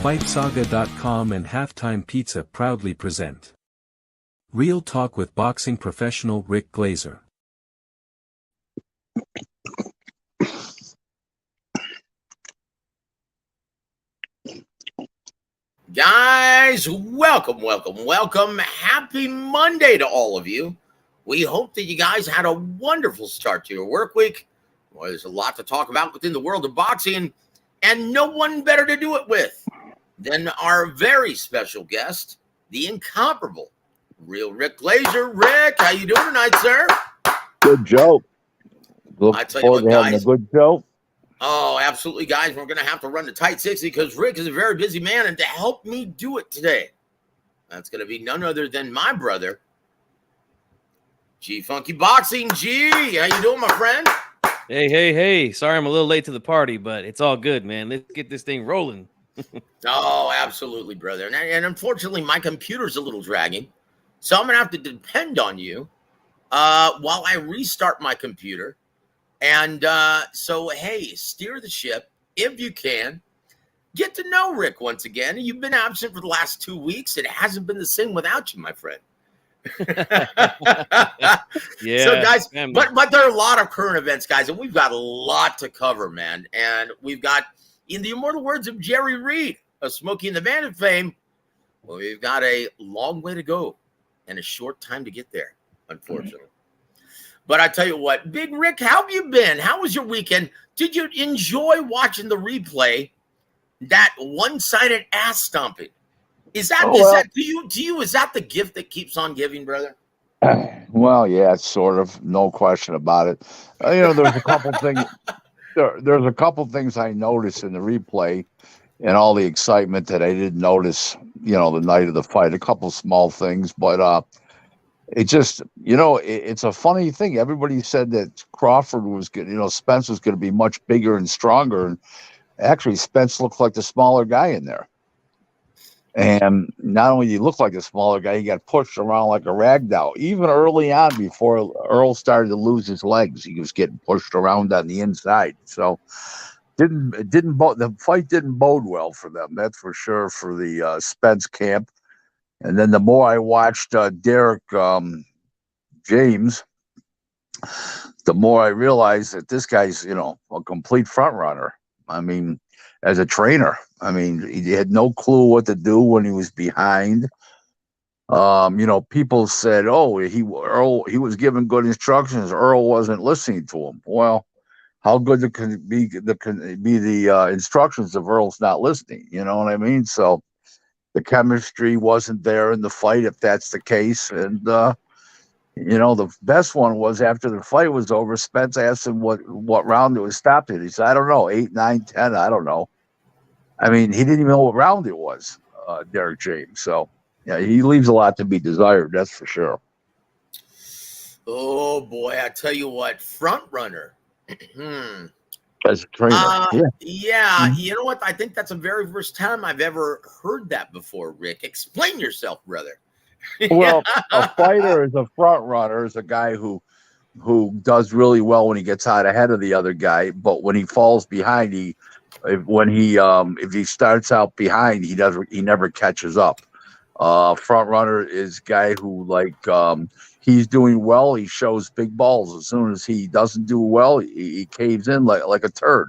FightSaga.com and Halftime Pizza proudly present Real Talk with boxing professional Rick Glaser. Guys, welcome. Happy Monday to all of you. We hope that you guys had a wonderful start to your work week. Well, there's a lot to talk about within the world of boxing, and no one better to do it with than our very special guest, the incomparable Real Rick Glaser. Rick, how you doing tonight, sir? Good joke. I tell you what, guys. A good joke. Oh, absolutely, guys. We're going to have to run to tight 60 because Rick is a very busy man, and to help me do it today, that's going to be none other than my brother, G Funky Boxing. G, how you doing, my friend? Hey. Sorry I'm a little late to the party, but it's all good, man. Let's get this thing rolling. Oh, absolutely, brother. And unfortunately, my computer's a little dragging, so I'm going to have to depend on you while I restart my computer. And so, hey, steer the ship if you can. Get to know Rick once again. You've been absent for the last 2 weeks. It hasn't been the same without you, my friend. Yeah. So, guys, but there are a lot of current events, guys, and we've got a lot to cover, man. And we've got, in the immortal words of Jerry Reed of Smokey and the Bandit fame, well, we've got a long way to go and a short time to get there, unfortunately. But I tell you what, Big Rick, how have you been? How was your weekend? Did you enjoy watching the replay? That one-sided ass stomping. Is that to you? Is that the gift that keeps on giving, brother? Well, yeah, sort of. No question about it. There's a couple things. There's a couple things I noticed in the replay, and all the excitement that I didn't notice. The night of the fight. A couple small things, but it just, it's a funny thing. Everybody said that Crawford was good. Spence was going to be much bigger and stronger, and actually, Spence looked like the smaller guy in there. And not only did he look like a smaller guy, he got pushed around like a rag doll. Even early on, before Earl started to lose his legs, he was getting pushed around on the inside. So the fight didn't bode well for them. That's for sure, for the Spence camp. And then the more I watched Derek James, the more I realized that this guy's, a complete front runner. I mean, as a trainer, he had no clue what to do when he was behind. People said, "Oh, he was given good instructions. Earl wasn't listening to him." Well, how good can be the instructions if Earl's not listening? You know what I mean? So the chemistry wasn't there in the fight, if that's the case. And the best one was after the fight was over, Spence asked him what round it was stopped at. He said, "I don't know, 8, 9, 10, I don't know." He didn't even know what round it was, Derek James. So, yeah, he leaves a lot to be desired, that's for sure. Oh, boy, I tell you what, front runner. As a trainer, yeah. Mm-hmm. You know what? I think that's the very first time I've ever heard that before, Rick. Explain yourself, brother. Well, a fighter is a front runner, is a guy who does really well when he gets out ahead of the other guy, but when he falls behind, if he starts out behind, he never catches up. Front runner is a guy who, he's doing well, he shows big balls. As soon as he doesn't do well, he caves in like a turd.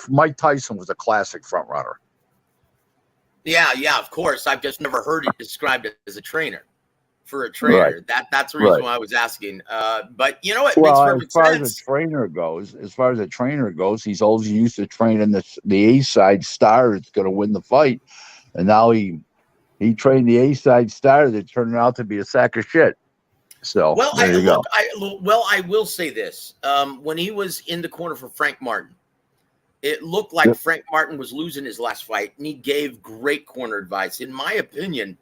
Mike Tyson was a classic front runner. Yeah, of course. I've just never heard it described as a trainer. For a trainer, right. That's the reason why I was asking. But it makes perfect sense. As far as a trainer goes, he's always used to training the A-side star that's going to win the fight, and now he trained the A-side star that turned out to be a sack of shit. So there you go. I will say this: when he was in the corner for Frank Martin, it looked like Frank Martin was losing his last fight, and he gave great corner advice. In my opinion,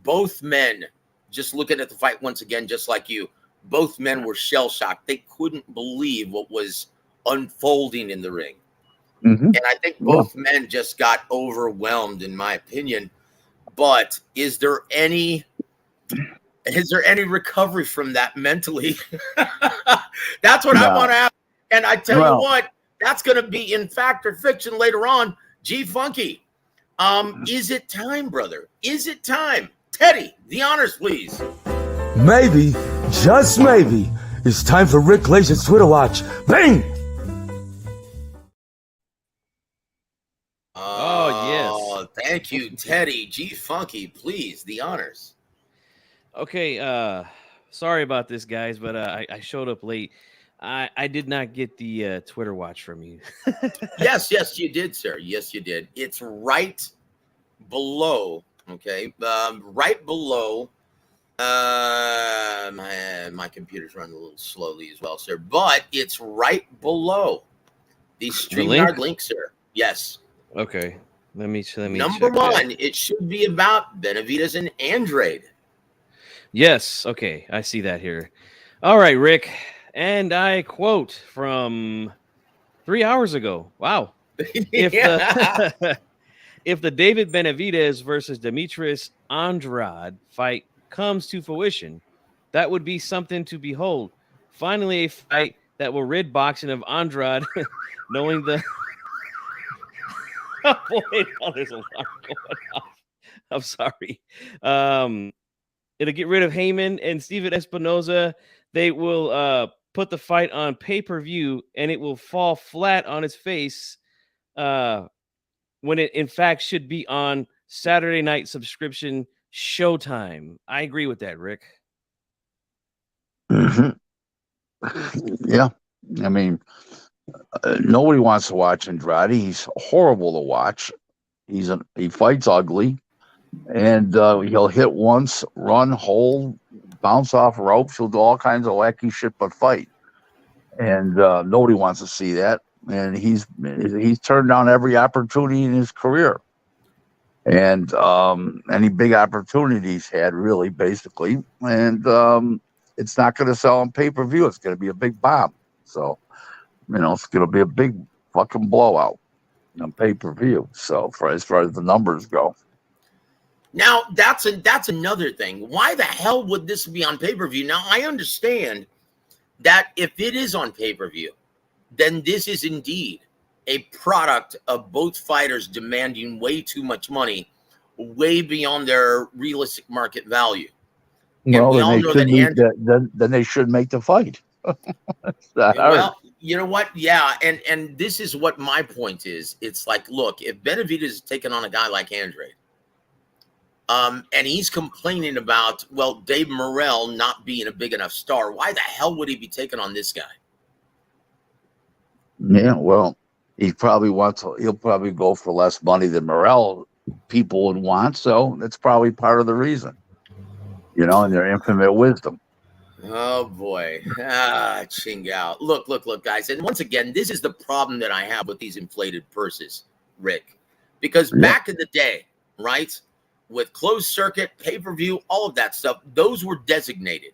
both men, just looking at the fight once again, just like you, both men were shell-shocked. They couldn't believe what was unfolding in the ring. Mm-hmm. And I think both men just got overwhelmed, in my opinion. But is there any recovery from that mentally? That's what I want to ask. And I tell you what, that's going to be in fact or fiction later on. G Funky, Is it time, brother? Is it time? Teddy, the honors, please. Maybe, just maybe, it's time for Rick Glaser's Twitter watch. Bang! Oh, yes. Thank you, Teddy. G Funky, please, the honors. Okay, sorry about this, guys, but I showed up late. I did not get the Twitter watch from you. Yes, you did, sir. Yes, you did. It's right below, okay? Right below. My computer's running a little slowly as well, sir, but it's right below the StreamYard link, sir. Yes. Okay. Let me Number check one, that. it should be about Benavidez and Andrade. Yes. Okay. I see that here. All right, Rick. And I quote from 3 hours ago. Wow. If the David Benavidez versus Demetrius Andrade fight comes to fruition, that would be something to behold. Finally, a fight that will rid boxing of Andrade, knowing the. Oh, boy, oh, there's a lot going on. I'm sorry. It'll get rid of Haymon and Steven Espinoza. They will put the fight on pay-per-view, and it will fall flat on its face when it, in fact, should be on Saturday night subscription Showtime. I agree with that, Rick. Mm-hmm. Yeah. I mean, nobody wants to watch Andrade. He's horrible to watch. He fights ugly, and he'll hit once, run, hold, bounce off ropes. He'll do all kinds of wacky shit, but fight. And nobody wants to see that. And he's turned down every opportunity in his career, and any big opportunities had, really, basically. And it's not going to sell on pay-per-view. It's going to be a big bomb. So, it's going to be a big fucking blowout on pay-per-view. So, as far as the numbers go. Now, that's another thing. Why the hell would this be on pay-per-view? Now, I understand that if it is on pay-per-view, then this is indeed a product of both fighters demanding way too much money, way beyond their realistic market value. Well, then they should make the fight. Well, you know what? Yeah, and this is what my point is. It's like, look, if Benavidez is taking on a guy like Andrade, and he's complaining about, well, Dave Morrell not being a big enough star, why the hell would he be taking on this guy? Yeah, well, he'll probably go for less money than Morrell people would want, so that's probably part of the reason. In their infinite wisdom. Oh boy. Chingao. Look, guys. And once again, this is the problem that I have with these inflated purses, Rick. Because back in the day, right, with closed circuit, pay-per-view, all of that stuff, those were designated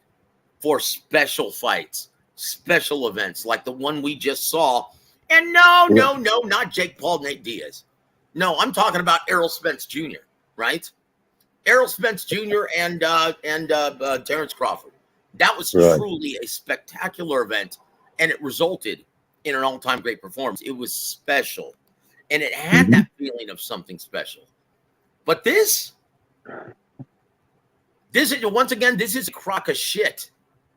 for special fights, special events, like the one we just saw. And no, not Jake Paul, Nate Diaz. No, I'm talking about Errol Spence Jr., right? Errol Spence Jr. and Terrence Crawford. That was truly a spectacular event, and it resulted in an all-time great performance. It was special, and it had that feeling of something special. But this is, once again, this is a crock of shit,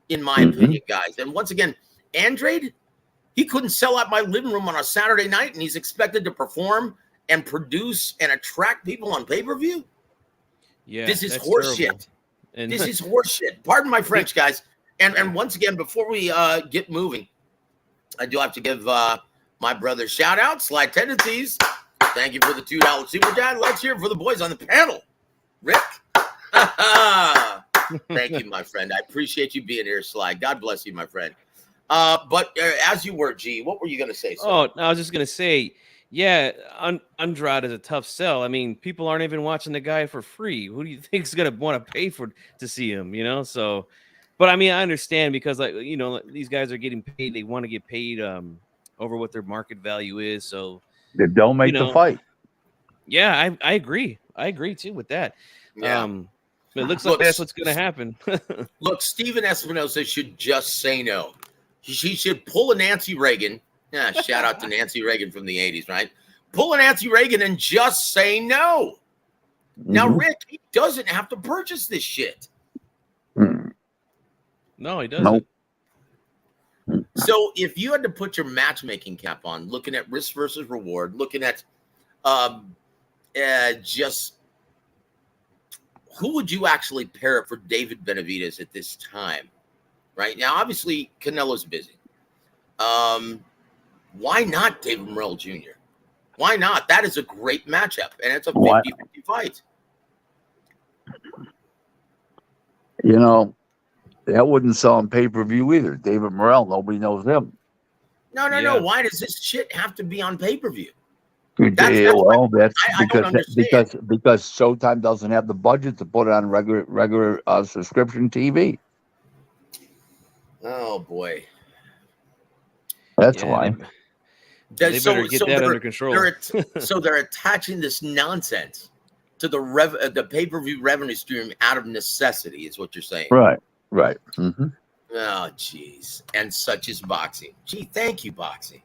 in my opinion, guys. And once again, Andrade, he couldn't sell out my living room on a Saturday night, and he's expected to perform and produce and attract people on pay-per-view. Yeah, this is horseshit. This is horseshit. Pardon my French, guys. And once again, before we get moving, I do have to give my brother shout out, Sly Tendencies. Thank you for the $2 super chat. Let's hear it for the boys on the panel. Rick. Thank you, my friend. I appreciate you being here, Sly. God bless you, my friend. But as you were, G, what were you going to say, sir? Oh, I was just going to say, yeah, Andrade is a tough sell. I mean, people aren't even watching the guy for free. Who do you think is going to want to pay to see him, So, but I mean, I understand because, like, these guys are getting paid. They want to get paid over what their market value is. So they don't make the fight. Yeah, I agree. I agree, too, with that. Yeah. It looks like that's what's going to happen. Look, Steven Espinoza should just say no. She should pull a Nancy Reagan. Yeah, shout out to Nancy Reagan from the 80s, right? pull an Nancy Reagan and just say no. Now, Rick, he doesn't have to purchase this shit. No, he doesn't. Nope. So if you had to put your matchmaking cap on, looking at risk versus reward, looking at just who would you actually pair it for David Benavidez at this time? Right now, obviously, Canelo's busy. Why not David Morrell Jr.? Why not? That is a great matchup, and it's a 50-50 fight. You know, that wouldn't sell on pay-per-view either. David Morrell, nobody knows him. No. Why does this shit have to be on pay-per-view? That's because because Showtime doesn't have the budget to put it on regular subscription TV. Oh boy, that's why. They better get that under control. So they're attaching this nonsense to the pay-per-view revenue stream out of necessity, is what you're saying. Right. Oh, jeez. And such is boxing. Gee, thank you, boxing.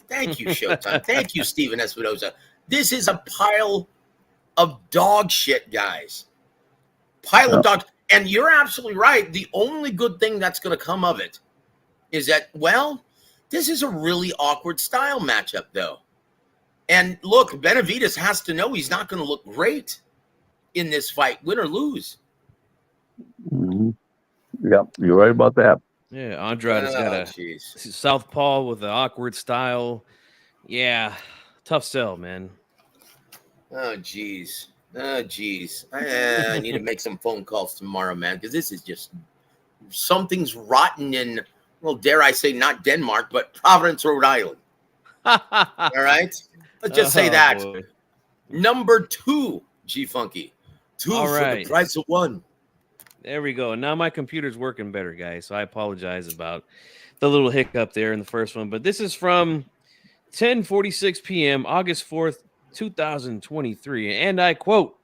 Thank you, Showtime. Thank you, Steven Espinoza. This is a pile of dog shit, guys. Pile of dog. And you're absolutely right. The only good thing that's going to come of it is that, well, this is a really awkward style matchup, though. And look, Benavidez has to know he's not going to look great in this fight, win or lose. Yep, you're right about that. Yeah, Andrade has got a southpaw with an awkward style. Yeah, tough sell, man. Oh, jeez. I need to make some phone calls tomorrow, man, because this is just something's rotten in, well, dare I say, not Denmark, but Providence, Rhode Island. All right? Let's just say that. Boy. Number 2, G-Funky. 2 All for right. the price of 1. There we go. Now my computer's working better, guys. So I apologize about the little hiccup there in the first one. But this is from 10:46 p.m., August 4th, 2023. And I quote,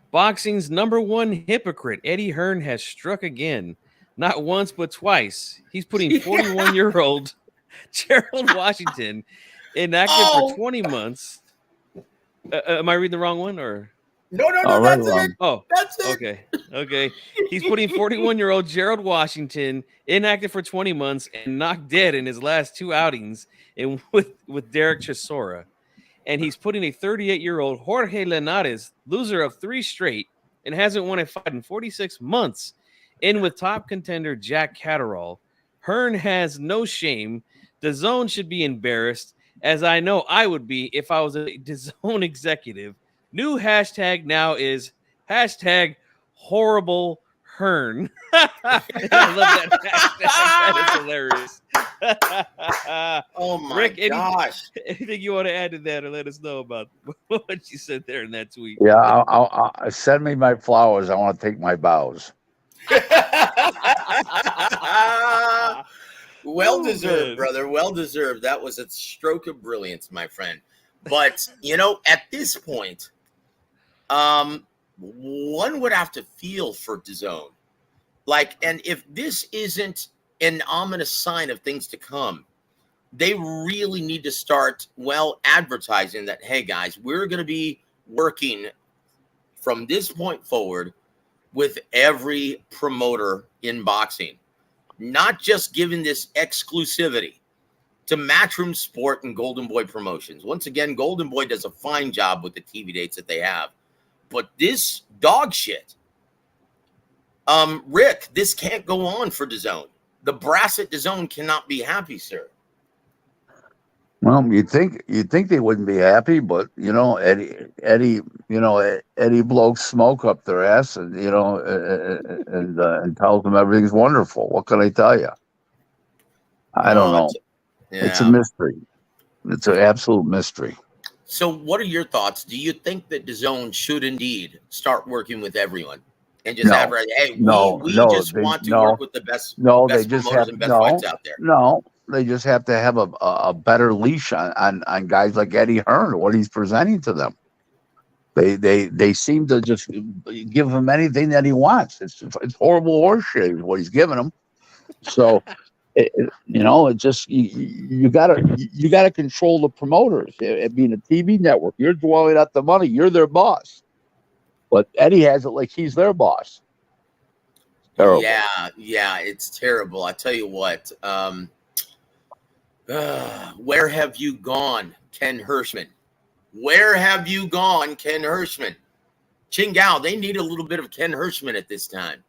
boxing's #1 hypocrite, Eddie Hearn, has struck again. Not once, but twice. He's putting 41-year-old Gerald Washington inactive for 20 months. Am I reading the wrong one, or? No, that's it. Oh, that's it. Okay. He's putting 41-year-old Gerald Washington inactive for 20 months and knocked dead in his last 2 outings with Derek Chisora. And he's putting a 38-year-old Jorge Linares, loser of 3 straight, and hasn't won a fight in 46 months, in with top contender Jack Catterall. Hearn has no shame. DAZN should be embarrassed, as I know I would be if I was a DAZN executive. New hashtag now is hashtag horrible Hearn. I love that hashtag. That is hilarious. Oh my Rick, gosh. Anything you want to add to that or let us know about what you said there in that tweet? Yeah, I'll send me my flowers. I want to take my bows. Well deserved, brother. Well deserved. That was a stroke of brilliance, my friend. But, at this point, one would have to feel for DAZN. And if this isn't an ominous sign of things to come, they really need to start, advertising that, hey, guys, we're going to be working from this point forward with every promoter in boxing, not just giving this exclusivity to Matchroom Sport and Golden Boy Promotions. Once again, Golden Boy does a fine job with the TV dates that they have. But this dog shit, Rick, this can't go on for DAZN. The brass at DAZN cannot be happy, sir. Well, you'd think they wouldn't be happy, but Eddie blows smoke up their ass, and and tells them everything's wonderful. What can I tell you? I don't know. It's a mystery. It's an absolute mystery. So, what are your thoughts? Do you think that DAZN should indeed start working with everyone and just advertise? Hey, we just want to work with the best. They just promoters and best fights out there. No. They just have to have a better leash on guys like Eddie Hearn, what he's presenting to them. They seem to just give him anything that he wants. It's horrible horseshit is what he's giving him. So It just you gotta control the promoters. It being a TV network, you're dwelling at the money. You're their boss, but Eddie has it like he's their boss. Terrible. Yeah, it's terrible. I tell you what. Where have you gone, Ken Hirschman? Where have you gone, Ken Hirschman? Qingao, they need a little bit of Ken Hirschman at this time.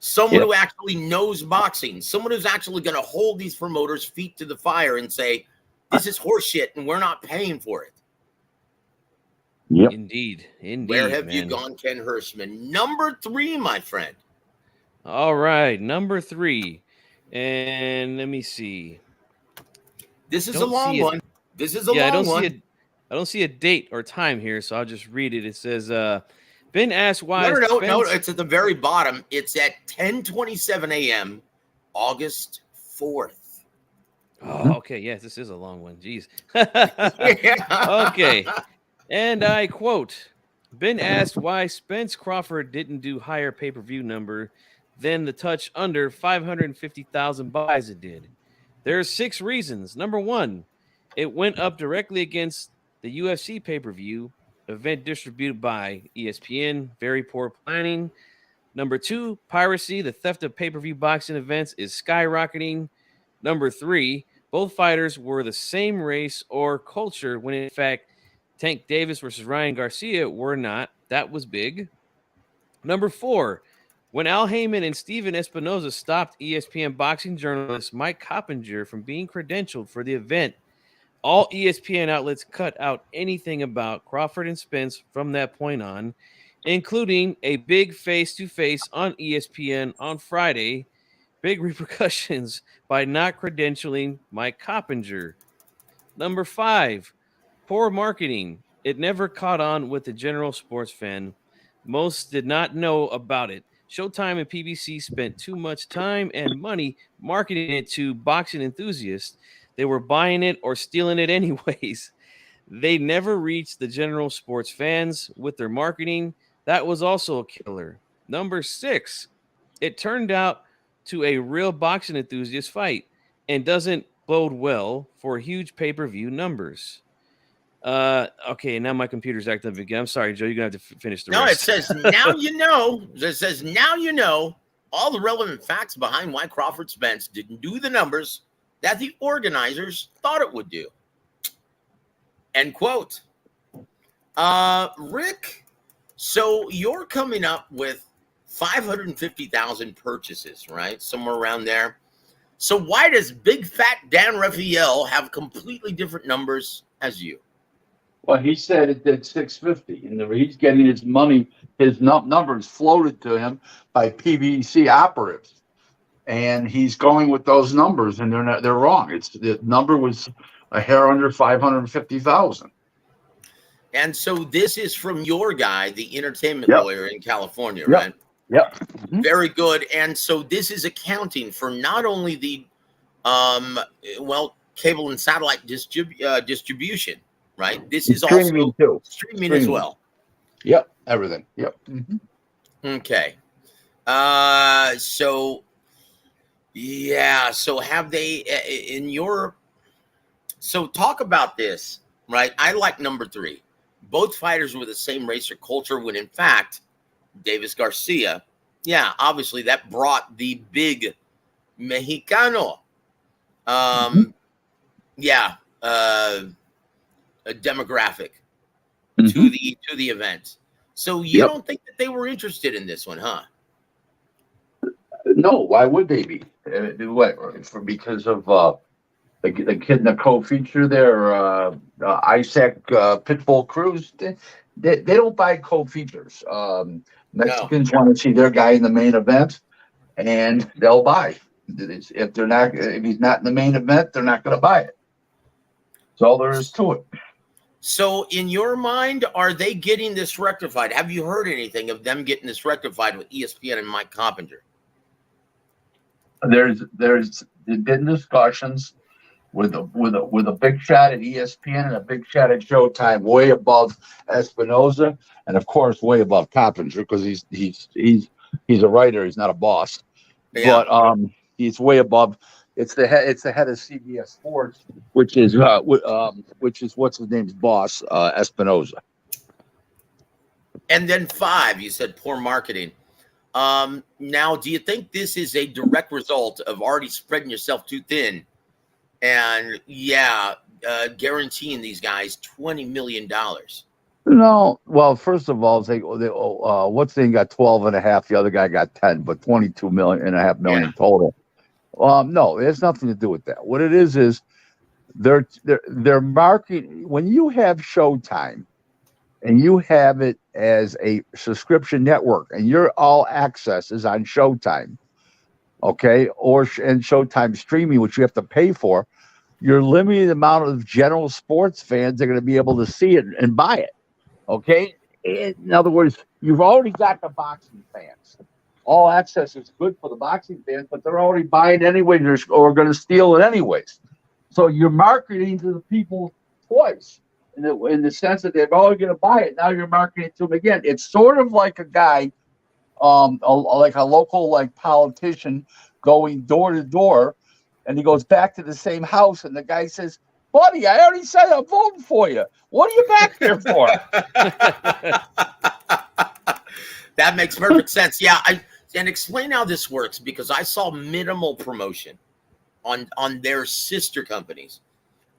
Someone who actually knows boxing, someone who's actually going to hold these promoters' feet to the fire and say, this is horseshit and we're not paying for it. Yep. Indeed. Where have you gone, Ken Hirschman? Number 3, my friend. All right, number 3. And let me see. This is a long one. This is a long one. I don't see a date or time here, so I'll just read it. It says, Ben asked why. No, it's at the very bottom. It's at 10:27 a.m., August 4th. Oh, okay. Yes, this is a long one. Jeez. Okay. And I quote, Ben asked why Spence Crawford didn't do higher pay-per-view number than the touch under 550,000 buys it did. There are 6 reasons. Number 1, it went up directly against the UFC pay-per-view event distributed by ESPN. Very poor planning. Number 2, piracy, the theft of pay-per-view boxing events is skyrocketing. Number 3, both fighters were the same race or culture when in fact Tank Davis versus Ryan Garcia were not. That was big. Number 4, when Al Haymon and Steven Espinoza stopped ESPN boxing journalist Mike Coppinger from being credentialed for the event, all ESPN outlets cut out anything about Crawford and Spence from that point on, including a big face-to-face on ESPN on Friday. Big repercussions by not credentialing Mike Coppinger. Number 5, poor marketing. It never caught on with the general sports fan. Most did not know about it. Showtime and PBC spent too much time and money marketing it to boxing enthusiasts. They were buying it or stealing it anyways. They never reached the general sports fans with their marketing. That was also a killer. Number 6, it turned out to a real boxing enthusiast fight and doesn't bode well for huge pay-per-view numbers. Okay, now my computer's acting up again. I'm sorry, Joe. You're gonna have to finish the rest. No, it says now you know. It says now you know all the relevant facts behind why Crawford Spence didn't do the numbers that the organizers thought it would do. End quote. Rick, so you're coming up with 550,000 purchases, right? Somewhere around there. So why does big fat Dan Raphael have completely different numbers as you? Well, he said it did 650, and he's getting his money, his numbers floated to him by PBC operatives, and he's going with those numbers, and they're wrong. The number was a hair under 550,000. And so this is from your guy, the entertainment lawyer in California, right? Yep. Mm-hmm. Very good. And so this is accounting for not only the cable and satellite distribution, right? This is streaming also streaming as well. Yep, everything. Yep. Mm-hmm. Okay. So have they in your? So talk about this, right? I like number 3. Both fighters were the same race or culture when, in fact, Davis Garcia, obviously that brought the big Mexicano, a demographic to the event. So you don't think that they were interested in this one, huh? No, why would they be? Because of the kid in the co-feature there, Isaac Pitbull Cruz. They don't buy co-features. Mexicans want to see their guy in the main event, and they'll buy. If he's not in the main event, they're not going to buy it. That's all there is to it. So, in your mind, are they getting this rectified? Have you heard anything of them getting this rectified with ESPN and Mike Coppinger? There's been discussions with a big shot at ESPN and a big shot at Showtime, way above Espinoza, and of course way above Coppinger because he's a writer, he's not a boss. Yeah. But He's way above. It's the head. It's the head of CBS Sports, which is what's his name's boss, Espinoza. And then 5, you said poor marketing. Now, do you think this is a direct result of already spreading yourself too thin? And guaranteeing these guys $20 million. No, well, first of all, what's the thing got 12 and a half, the other guy got 10, but 22 million and a half million total. No, it has nothing to do with that. What it is they're marketing. When you have Showtime and you have it as a subscription network and your all access is on Showtime, okay, and Showtime streaming, which you have to pay for, you're limiting the amount of general sports fans that are going to be able to see it and buy it. Okay. In other words, you've already got the boxing fans. All access is good for the boxing fans, but they're already buying anyway or going to steal it anyways. So you're marketing to the people twice in the sense that they're already going to buy it. Now you're marketing to them again. It's sort of like a guy, like a local politician going door to door, and he goes back to the same house, and the guy says, "Buddy, I already said I'm voting for you. What are you back here for?" That makes perfect sense. Yeah, and explain how this works, because I saw minimal promotion on their sister companies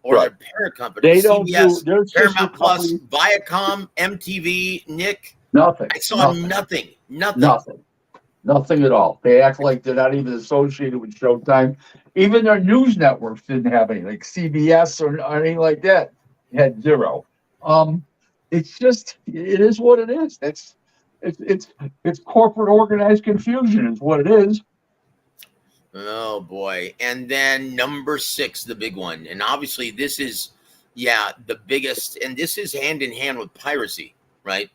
or their parent companies. They don't CBS, do Paramount Plus, Viacom, MTV, Nick. Nothing. I saw nothing. Nothing at all. They act like they're not even associated with Showtime. Even their news networks didn't have any, like CBS or anything like that. Had zero. It's just, it is what it is. It's corporate organized confusion is what it is. Oh boy. And then number 6, the big one. And obviously this is, the biggest, and this is hand in hand with piracy, right?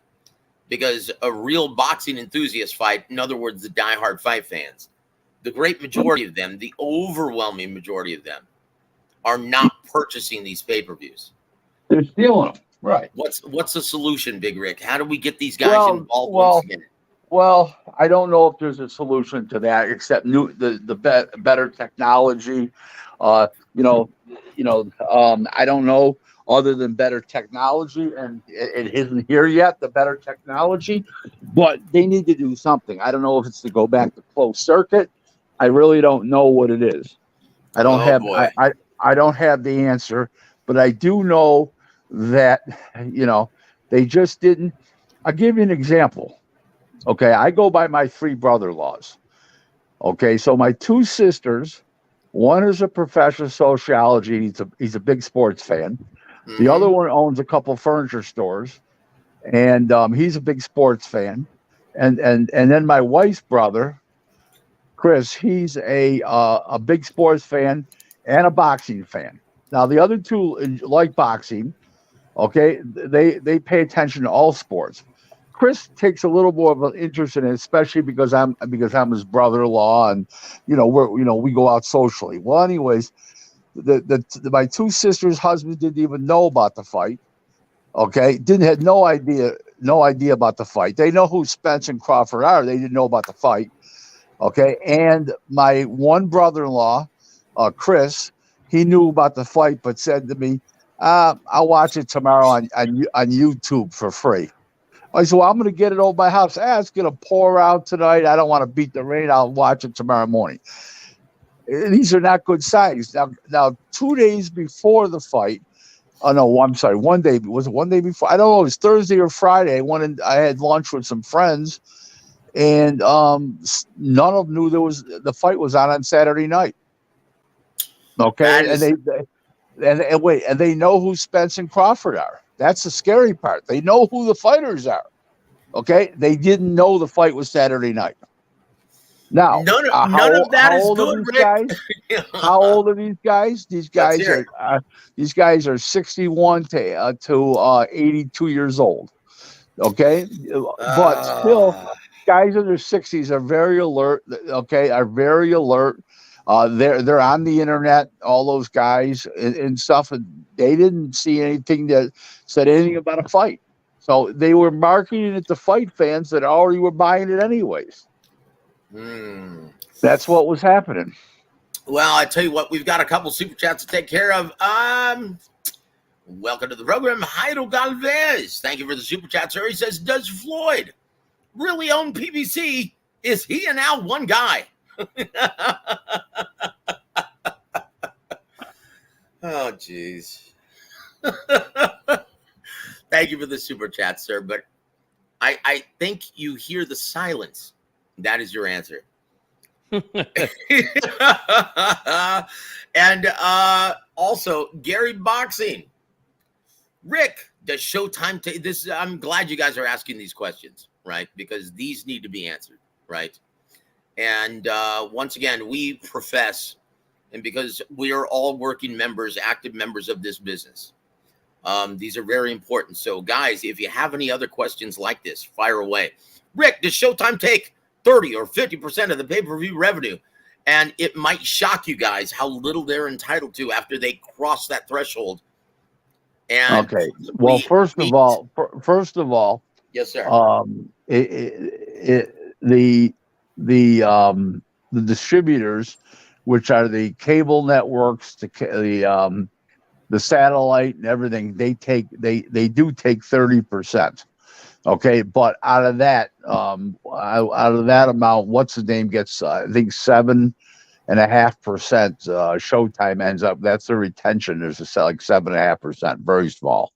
Because a real boxing enthusiast fight, in other words, the diehard fight fans, the great majority of them, the overwhelming majority of them, are not purchasing these pay-per-views. They're stealing them. Right. What's the solution, Big Rick? How do we get these guys involved once again? Well, I don't know if there's a solution to that except the better technology. I don't know other than better technology, and it isn't here yet. The better technology, but they need to do something. I don't know if it's to go back to closed circuit. I really don't know what it is. I don't have the answer, but I do know that they just didn't. I'll give you an example. Okay, I go by my 3 brother-in-laws. Okay, so my 2 sisters, one is a professor of sociology. He's a big sports fan. The other one owns a couple furniture stores, and he's a big sports fan. And then my wife's brother, Chris, he's a big sports fan and a boxing fan. Now the other 2 like boxing. Okay, they pay attention to all sports. Chris takes a little more of an interest in it, especially because I'm his brother-in-law, and we go out socially. Well, anyways, my 2 sisters' husbands didn't even know about the fight. Okay, had no idea about the fight. They know who Spence and Crawford are. They didn't know about the fight. Okay, and my one brother-in-law, Chris, he knew about the fight, but said to me, "I'll watch it tomorrow on YouTube for free." I said, "Well, I'm going to get it over my house. It's going to pour out tonight. I don't want to beat the rain. I'll watch it tomorrow morning." These are not good signs. Now, 2 days before the fight, no, I'm sorry, 1 day. Was it 1 day before? I don't know. It was Thursday or Friday. I had lunch with some friends, and none of them knew the fight was on Saturday night. Okay, and they know who Spence and Crawford are. That's the scary part. They know who the fighters are. Okay, they didn't know the fight was Saturday night. Now, none of that is good, Rick. How old are these guys? These guys are 61 to 82 years old. Okay, but still, guys in their 60s are very alert. Okay, are very alert. They're on the internet, all those guys and stuff, and they didn't see anything that said anything about a fight. So they were marketing it to fight fans that already were buying it anyways. That's what was happening. Well, I tell you what, we've got a couple super chats to take care of. Welcome to the program, Heido Galvez. Thank you for the super chat, sir. He says, does Floyd really own PBC? Is he and Al one guy? Oh, jeez. Thank you for the super chat, sir. But I think you hear the silence. That is your answer. And also, Gary Boxing. Rick, does Showtime take this? I'm glad you guys are asking these questions, right? Because these need to be answered, right? And once again, we profess, and because we are all working members, active members of this business, these are very important. So, guys, if you have any other questions like this, fire away. Rick, does Showtime take 30 or 50% of the pay-per-view revenue? And it might shock you guys how little they're entitled to after they cross that threshold. And okay. Well, first of all, yes, sir. The distributors, which are the cable networks, the satellite and everything, they do take 30%. Okay, but out of that amount, what's the name gets? I think 7.5%. Showtime ends up. That's the retention. There's like 7.5%, very small.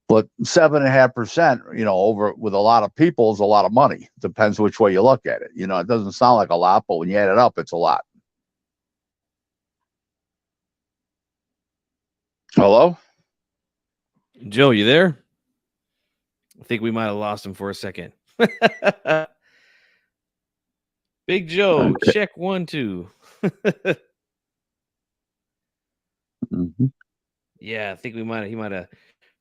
But 7.5%, over with a lot of people is a lot of money. Depends which way you look at it. It doesn't sound like a lot, but when you add it up, it's a lot. Hello, Joe, you there? I think we might have lost him for a second. Big Joe, okay. check 1, 2. Mm-hmm. Yeah, I think he might have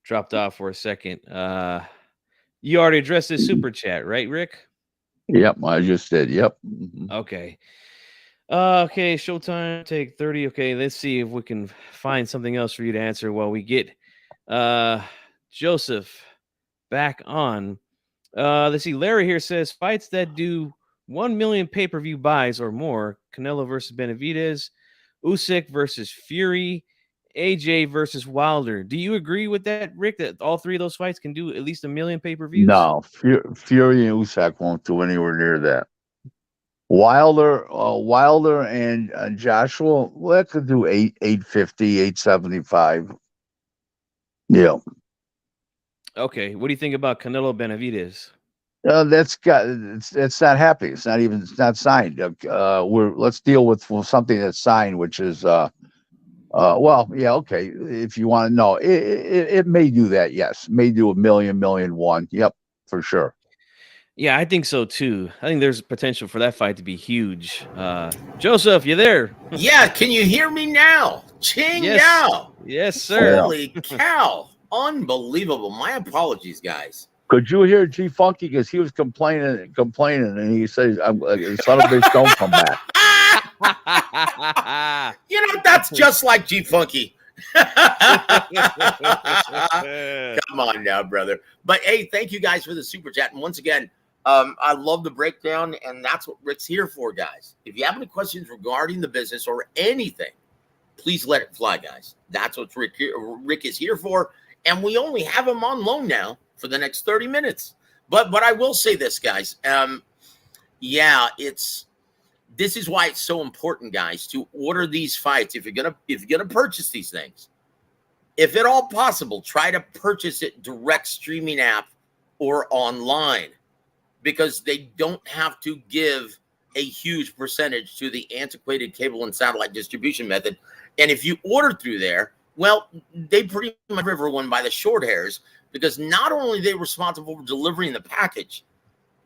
dropped off for a second. You already addressed this super chat, right, Rick? Yep, I just did. Yep. Mm-hmm. Okay. Okay, Showtime take 30. Okay, let's see if we can find something else for you to answer while we get Joseph back on. Let's see. Larry here says fights that do 1 million pay-per-view buys or more: Canelo versus Benavidez, Usyk versus Fury, AJ versus Wilder. Do you agree with that, Rick, that all three of those fights can do at least 1 million pay-per-views? No, Fury and Usyk won't do anywhere near that. Wilder and Joshua, well, that could do 850, 875. Yeah. Okay. What do you think about Canelo Benavidez? It's not happy. It's not signed. Let's deal with something that's signed, which is well, yeah, okay. If you want to know, it may do that. Yes, may do 1 million, 1,000,001. Yep, for sure. Yeah, I think so too. I think there's potential for that fight to be huge. Joseph, you there? Yeah, can you hear me now? Ching Yao. Yes, sir. Holy cow. Unbelievable. My apologies, guys. Could you hear G Funky? Because he was complaining, and he says, "Son of a bitch, don't come back." That's just like G Funky. Come on now, brother. But hey, thank you guys for the super chat. And once again, I love the breakdown, and that's what Rick's here for, guys. If you have any questions regarding the business or anything, please let it fly, guys. That's what Rick is here for. And we only have him on loan now for the next 30 minutes. But I will say this, guys. This is why it's so important, guys, to order these fights. If you're gonna purchase these things, if at all possible, try to purchase it direct streaming app or online, because they don't have to give a huge percentage to the antiquated cable and satellite distribution method. And if you order through there, well, they pretty much everyone by the short hairs, because not only are they responsible for delivering the package,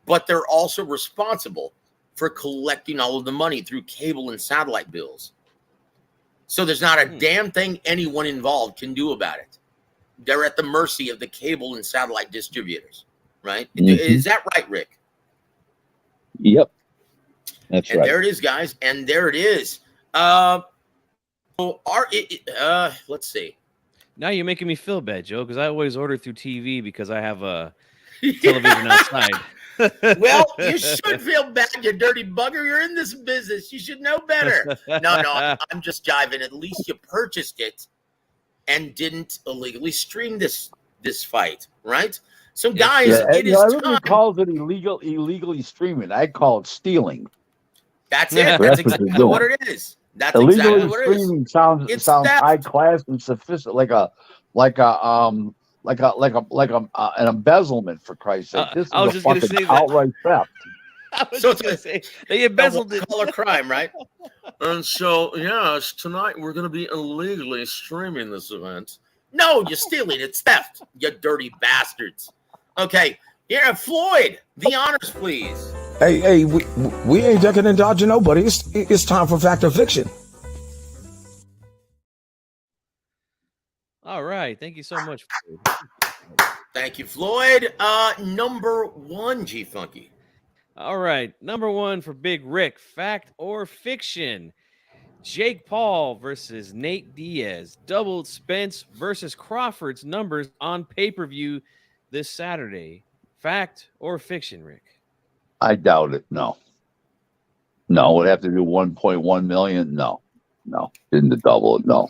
but they're also responsible for collecting all of the money through cable and satellite bills. So there's not a damn thing anyone involved can do about it. They're at the mercy of the cable and satellite distributors, right? Mm-hmm. Is that right, Rick? Yep. That's right. There it is, guys. And there it is. Let's see. Now you're making me feel bad, Joe, because I always order through TV because I have a television outside. Well, you should feel bad, you dirty bugger. You're in this business. You should know better. No, I'm just jiving. At least you purchased it and didn't illegally stream this fight, right? So, guys, it is everybody time. calls it illegally streaming. I call it stealing. That's it. That's exactly what it is. That's illegally exactly what it is. streaming sounds high class and sophisticated, like an embezzlement, for Christ's sake. This is a fucking outright theft. So they embezzled it. Color crime, right? And so, yes, tonight we're going to be illegally streaming this event. No, you're stealing. It's theft, you dirty bastards. Okay, here, Floyd, the honors, please. Hey, we ain't ducking and dodging nobody. It's time for fact or fiction. All right, thank you so much. Thank you, Floyd. Number 1, G Funky. All right, number 1 for Big Rick, fact or fiction. Jake Paul versus Nate Diaz doubled Spence versus Crawford's numbers on pay-per-view this Saturday. Fact or fiction, Rick? I doubt it. No, would have to do 1.1 million. No, didn't double it. No.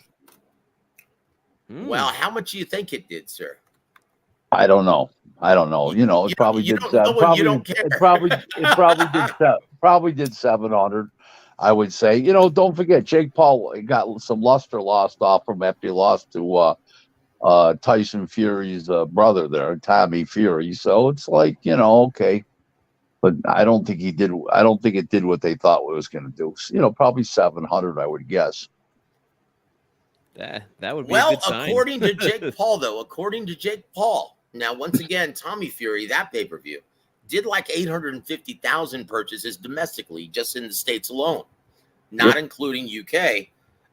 Well, how much do you think it did, sir? I don't know. You know, it probably did. Probably did 700. I would say. You know, don't forget, Jake Paul got some luster lost off from after he lost to Tyson Fury's brother there, Tommy Fury. So it's like, you know, okay, but I don't think it did what they thought it was going to do. You know, probably 700, I would guess. That would be a good sign. According to Jake Paul, though, now, once again, Tommy Fury, that pay-per-view, did like 850,000 purchases domestically, just in the States alone, not including UK.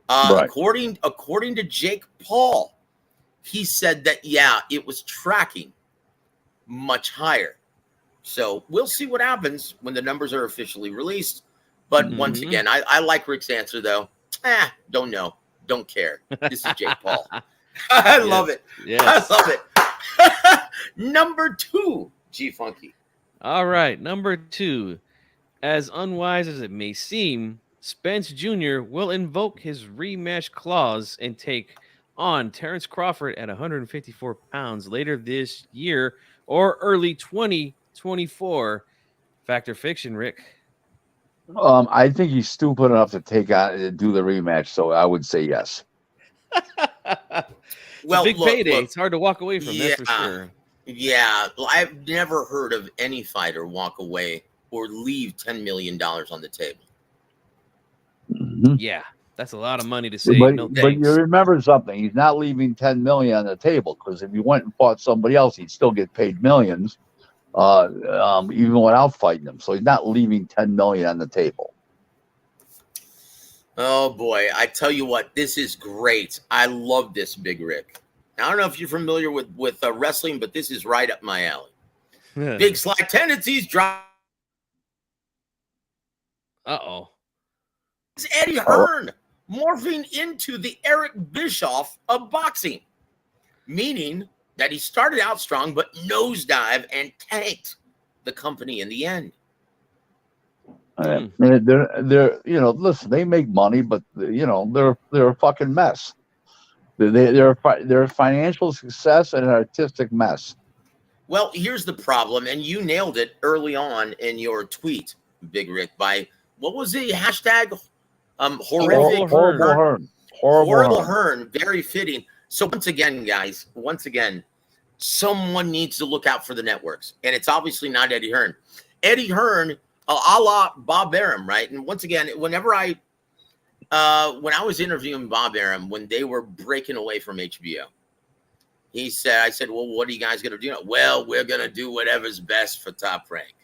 Right. According to Jake Paul, he said that, it was tracking much higher. So we'll see what happens when the numbers are officially released. But once again, I like Rick's answer, though. Don't know. Don't care. This is Jake Paul. I love it. Yes. I love it. Number 2, G Funky. All right, number 2. As unwise as it may seem, Spence Jr. will invoke his rematch clause and take on Terrence Crawford at 154 pounds later this year or early 2024. Fact or fiction, Rick? I think he's stupid enough to do the rematch, so I would say yes. Well, big payday. It's hard to walk away from that for sure. Yeah, I've never heard of any fighter walk away or leave $10 million on the table. Mm-hmm. Yeah, that's a lot of money to save. But you remember something. He's not leaving $10 million on the table, because if he went and fought somebody else, he'd still get paid millions, even without fighting them. So he's not leaving $10 million on the table. Oh, boy. I tell you what, this is great. I love this, Big Rick. I don't know if you're familiar with wrestling, but this is right up my alley. Big slack tendencies drop. Uh-oh. It's Eddie Hearn morphing into the Eric Bischoff of boxing, meaning that he started out strong but nosedived and tanked the company in the end. They're listen, they make money, but they're a fucking mess. They're a financial success and an artistic mess. Well, here's the problem, and you nailed it early on in your tweet, Big Rick, by what was the hashtag? Horrific Horrible Hearn. Very fitting. So once again, guys, someone needs to look out for the networks, and it's obviously not Eddie Hearn. Eddie Hearn, a la Bob Arum, right? And once again, whenever when I was interviewing Bob Arum, when they were breaking away from HBO, I said, well, what are you guys going to do? Well, we're going to do whatever's best for Top Rank.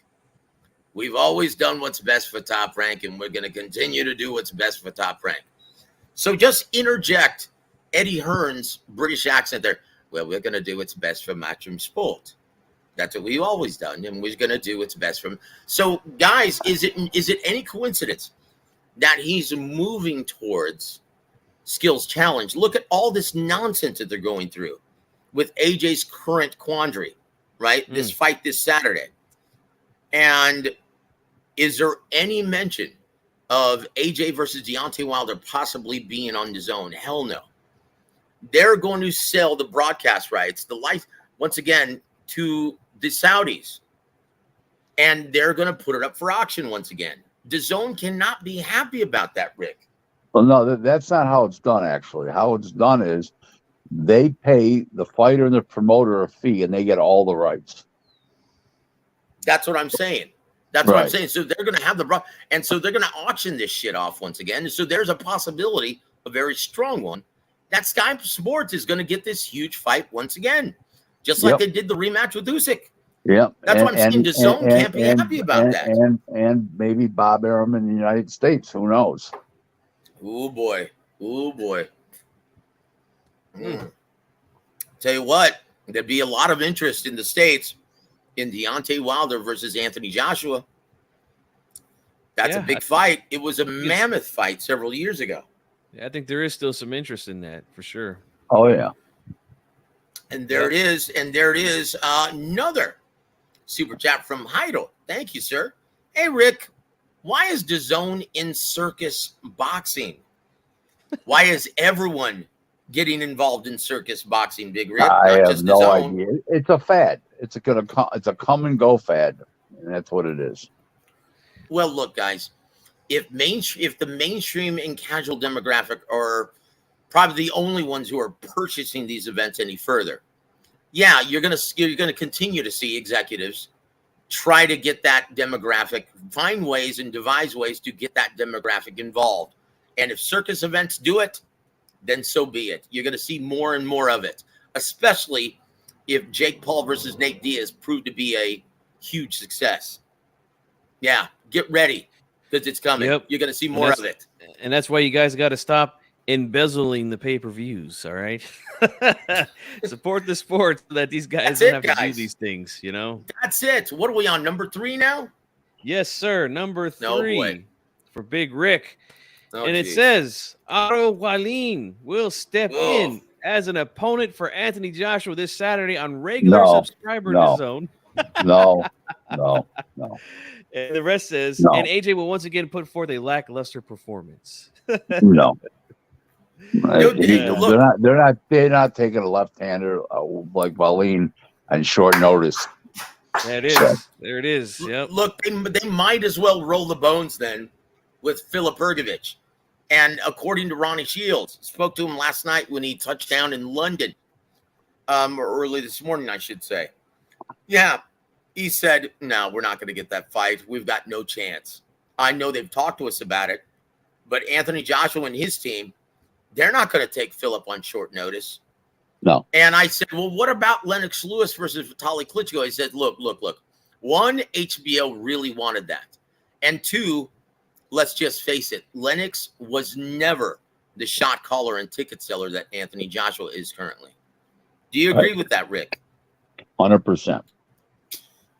We've always done what's best for Top Rank, and we're going to continue to do what's best for Top Rank. So just interject Eddie Hearn's British accent there. Well, we're going to do what's best for Matchroom Sport. That's what we've always done, and we're going to do what's best for him. So, guys, is it any coincidence that he's moving towards Skills Challenge? Look at all this nonsense that they're going through with AJ's current quandary, right? This fight this Saturday. And is there any mention of AJ versus Deontay Wilder possibly being on DAZN? Hell no. They're going to sell the broadcast rights, the life, once again, to the Saudis. And they're going to put it up for auction once again. DAZN cannot be happy about that, Rick. Well, no, that's not how it's done, actually. How it's done is they pay the fighter and the promoter a fee, and they get all the rights. That's what I'm saying. That's what I'm saying. So they're going to have and so they're going to auction this shit off once again. And so there's a possibility, a very strong one, that Sky Sports is going to get this huge fight once again, just like they did the rematch with Usyk. Yeah, that's what I'm saying. DAZN can't be happy about that. And maybe Bob Arum in the United States. Who knows? Oh boy. Oh boy. Tell you what, there'd be a lot of interest in the States in Deontay Wilder versus Anthony Joshua. That's a big fight. It was a mammoth fight several years ago. Yeah, I think there is still some interest in that for sure. Oh yeah. And there it is. And there it is. Another super chat from Heidel. Thank you, sir. Hey, Rick, why is DAZN in circus boxing? Why is everyone getting involved in circus boxing, Big Rick? I have no idea. It's a fad. It's a come and go fad, and that's what it is. Well, look, guys, if the mainstream and casual demographic are probably the only ones who are purchasing these events any further, yeah, you're gonna continue to see executives try to get that demographic, find ways and devise ways to get that demographic involved. And if circus events do it, then so be it. You're going to see more and more of it, especially if Jake Paul versus Nate Diaz proved to be a huge success. Yeah, get ready because it's coming. Yep. You're going to see more of it. And that's why you guys got to stop embezzling the pay-per-views, all right? Support the sport so that these guys don't have to do these things, you know? That's it. What are we on, number 3 now? Yes, sir. Number 3 for Big Rick. Oh, and it says, Otto Wallin will step in as an opponent for Anthony Joshua this Saturday on regular subscriber DAZN. No. And the rest says, and AJ will once again put forth a lackluster performance. No. They're not taking a left-hander like Wallin on short notice. There it is. Yep. Look, they might as well roll the bones then with Filip Ergovic. And according to Ronnie Shields, spoke to him last night when he touched down in London, or early this morning, I should say. Yeah, he said, no, we're not going to get that fight. We've got no chance. I know they've talked to us about it, but Anthony Joshua and his team, they're not going to take Filip on short notice. No. And I said, well, what about Lennox Lewis versus Vitaly Klitschko? He said, look. 1, HBO really wanted that. And 2, let's just face it, Lennox was never the shot caller and ticket seller that Anthony Joshua is currently. Do you agree with that, Rick? 100%.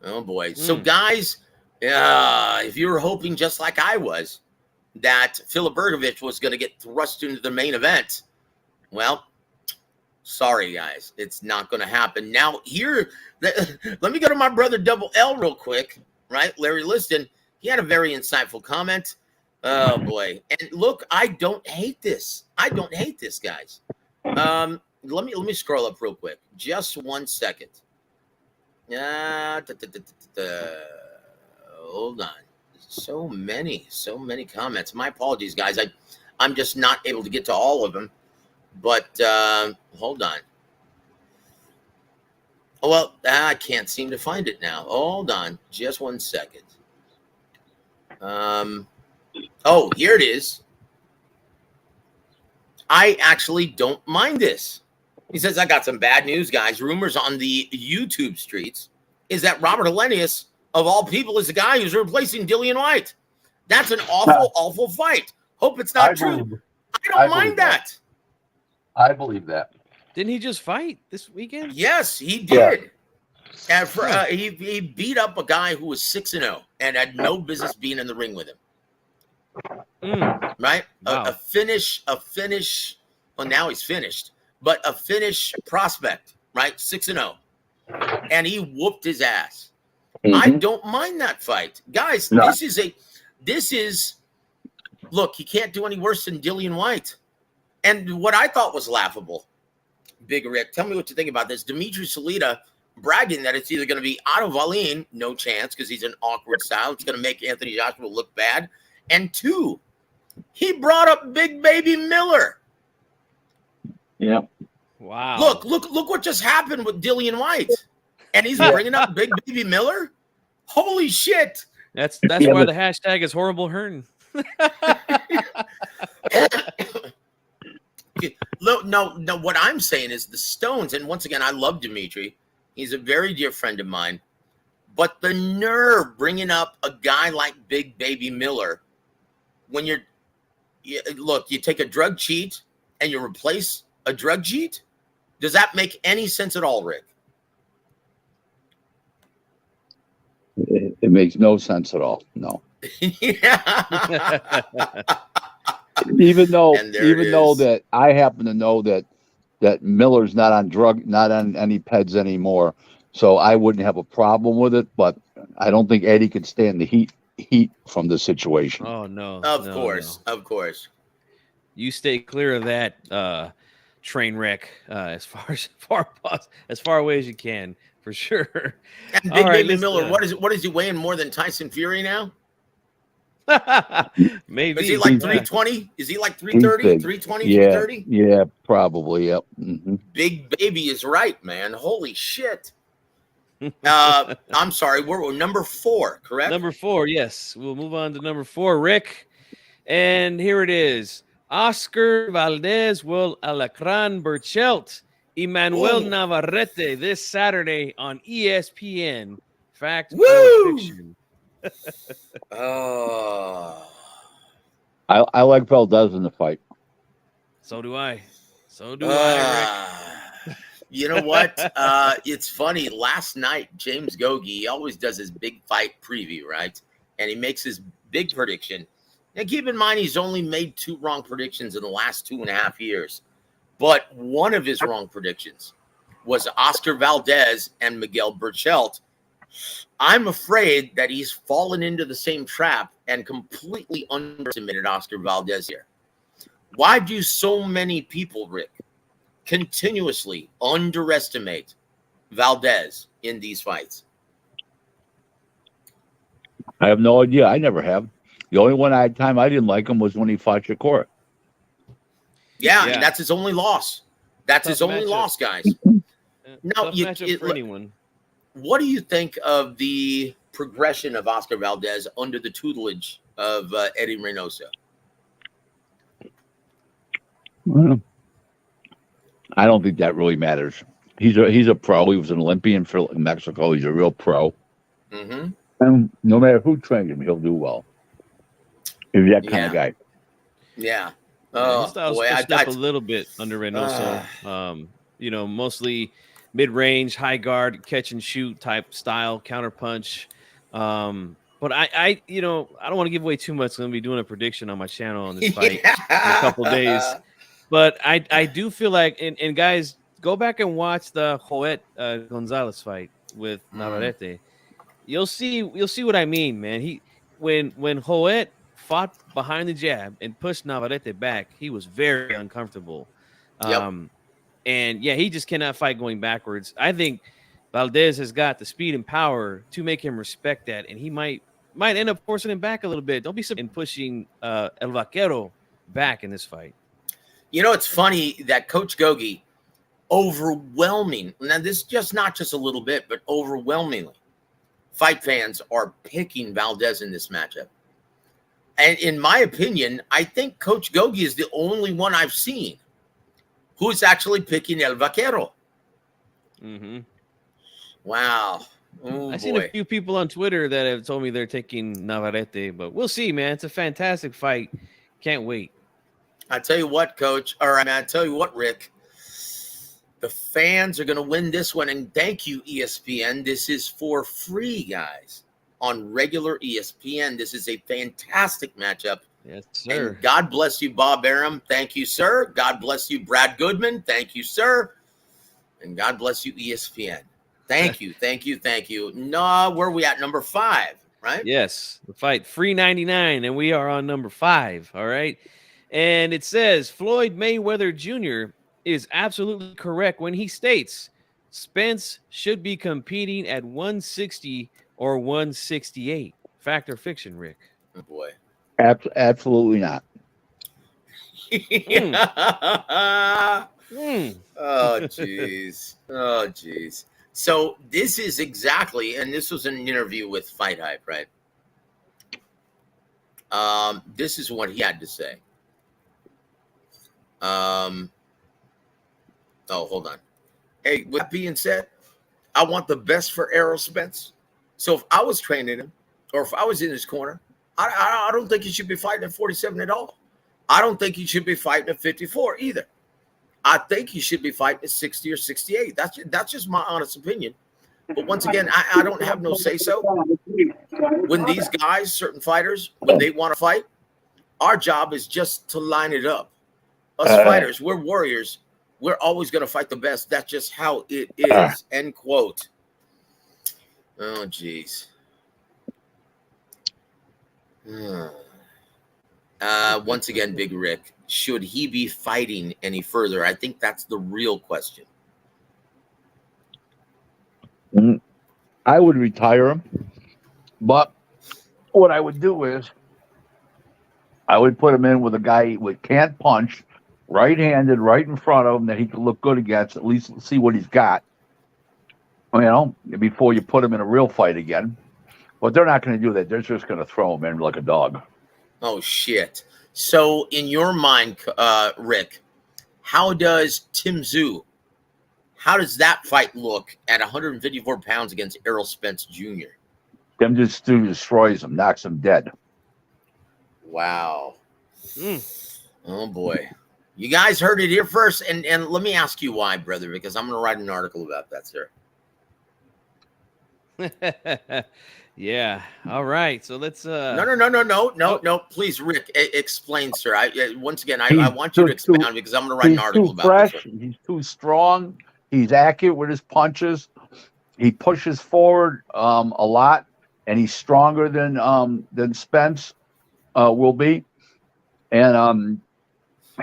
Oh, boy. So, guys, if you were hoping, just like I was, that Filip Ergovic was going to get thrust into the main event, well, sorry, guys. It's not going to happen. Now, here, let me go to my brother W.A.W real quick, right? Larry Liston. He had a very insightful comment. Oh, boy. And look, I don't hate this. Guys. Let me scroll up real quick. Just 1 second. Hold on. So many comments. My apologies, guys. I'm just not able to get to all of them. But hold on. Well, I can't seem to find it now. Hold on. Just 1 second. Oh, here it is. I actually don't mind this. He says, I got some bad news, guys. Rumors on the YouTube streets is that Robert Hellenius, of all people, is the guy who's replacing Dillian Whyte. That's an awful fight. Hope it's not true. I don't mind that. I believe that. Didn't he just fight this weekend? Yes, he did. And he beat up a guy who was 6-0 and had no business being in the ring with him. Right? Wow. A finish. Well, now he's finished, but a Finnish prospect, right? 6-0, and he whooped his ass. I don't mind that fight. Guys, No. Look, you can't do any worse than Dillian Whyte. And what I thought was laughable, Big Rick, tell me what you think about this. Dimitri Salita bragging that it's either going to be Otto Wallin, no chance because he's an awkward style. It's going to make Anthony Joshua look bad. And 2, he brought up Big Baby Miller. Yeah. Wow. Look what just happened with Dillian Whyte. And he's bringing up Big Baby Miller? Holy shit. That's why the hashtag is horrible Hearn. No, what I'm saying is the Stones, and once again, I love Dimitri. He's a very dear friend of mine. But the nerve bringing up a guy like Big Baby Miller when you take a drug cheat and you replace a drug cheat? Does that make any sense at all, Rick? It makes no sense at all. No. Yeah. Even though that I happen to know that Miller's not on any peds anymore, so I wouldn't have a problem with it. But I don't think Eddie could stand the heat from the situation. Oh no! Of course. You stay clear of that train wreck as far away as you can, for sure. And Big Baby Miller, what is he weighing more than Tyson Fury now? Maybe. Is he like 320? Is he like 330? 320, 330? Yeah, probably. Yep. Mm-hmm. Big Baby is right, man. Holy shit. I'm sorry. We're number 4, correct? Number 4, yes. We'll move on to number 4, Rick. And here it is. Oscar Valdez will Alacran Burchelt Emmanuel Navarrete this Saturday on ESPN. Fact or fiction? I like Valdez in the fight. So do I. Rick. You know what? It's funny. Last night, James Gogi, he always does his big fight preview, right? And he makes his big prediction. Now, keep in mind, he's only made 2 wrong predictions in the last 2.5 years. But one of his wrong predictions was Oscar Valdez and Miguel Burchelt. I'm afraid that he's fallen into the same trap and completely underestimated Oscar Valdez here. Why do so many people, Rick, continuously underestimate Valdez in these fights? I have no idea. I never have. The only one I didn't like him was when he fought Shakur. Yeah, and that's his only loss. That's his only loss, guys. Now, for anyone. What do you think of the progression of Oscar Valdez under the tutelage of Eddie Reynoso? Well, I don't think that really matters. He's a pro. He was an Olympian for Mexico. He's a real pro. Mm-hmm. And no matter who trained him, he'll do well. He's that kind of guy. Yeah. His style's pushed up a little bit under Reynoso. Mostly mid-range, high guard, catch and shoot type style, counter punch. But I don't want to give away too much. I'm going to be doing a prediction on my channel on this fight in a couple of days. But I do feel like, and guys, go back and watch the Whyte Gonzalez fight with Navarrete. You'll see what I mean, man. When Whyte fought behind the jab and pushed Navarrete back, he was very uncomfortable. And he just cannot fight going backwards. I think Valdez has got the speed and power to make him respect that, and he might end up forcing him back a little bit. Don't be surprised in pushing El Vaquero back in this fight. You know, it's funny that Coach Gogi, overwhelming. Now, this is just not just a little bit, but overwhelmingly, fight fans are picking Valdez in this matchup. And in my opinion, I think Coach Gogi is the only one I've seen who's actually picking El Vaquero. Mm-hmm. Wow. I've seen a few people on Twitter that have told me they're taking Navarrete, but we'll see, man. It's a fantastic fight. Can't wait. I tell you what, Coach. I tell you what, Rick. The fans are going to win this one. And thank you, ESPN. This is for free, guys. On regular ESPN. This is a fantastic matchup. Yes, sir. And God bless you, Bob Arum. Thank you, sir. God bless you, Brad Goodman. Thank you, sir. And God bless you, ESPN. Thank you. No, where are we at? Number 5, right? Yes, the fight 399, and we are on number 5. All right. And it says Floyd Mayweather Jr. is absolutely correct when he states Spence should be competing at 160 or 168. Fact or fiction, Rick? Oh, boy. Absolutely not. Oh, jeez. So this is exactly, and this was an interview with Fight Hype, right? This is what he had to say. Oh, hold on. Hey, with that being said, I want the best for Errol Spence. So if I was training him, or if I was in his corner, I don't think he should be fighting at 47 at all. I don't think he should be fighting at 54 either. I think he should be fighting at 60 or 68. That's just my honest opinion. But once again, I don't have no say-so. When these guys, certain fighters, when they want to fight, our job is just to line it up. Us fighters, we're warriors. We're always going to fight the best. That's just how it is. End quote. Oh, jeez. Once again, Big Rick, should he be fighting any further? I think that's the real question. I would retire him, but what I would do is I would put him in with a guy who can't punch, right-handed, right in front of him that he could look good against, at least see what he's got, before you put him in a real fight again. But they're not going to do that. They're just going to throw him in like a dog. Oh, shit. So in your mind, Rick, how does Tim Tszyu, how does that fight look at 154 pounds against Errol Spence Jr.? Tim Tszyu destroys him, knocks him dead. Wow. Oh, boy. You guys heard it here first. And let me ask you why, brother, because I'm going to write an article about that, sir. Yeah. All right. So let's. No. Please, Rick, explain, sir. Once again, I want you to expound because I'm going to write an article about this. He's too strong. He's accurate with his punches. He pushes forward a lot, and he's stronger than Spence will be. And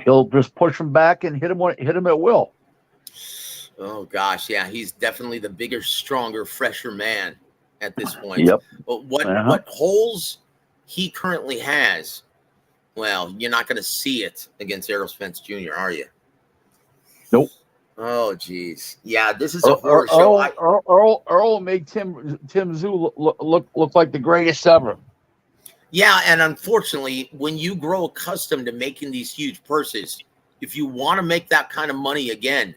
he'll just push him back and hit him at will. Oh gosh, yeah, he's definitely the bigger, stronger, fresher man at this point. Yep. But what holes he currently has, well, you're not going to see it against Errol Spence Jr., are you? Nope. Oh, geez. Yeah, this is a horror show. Earl will make Tim Tszyu look like the greatest ever. Yeah, and unfortunately, when you grow accustomed to making these huge purses, if you want to make that kind of money again,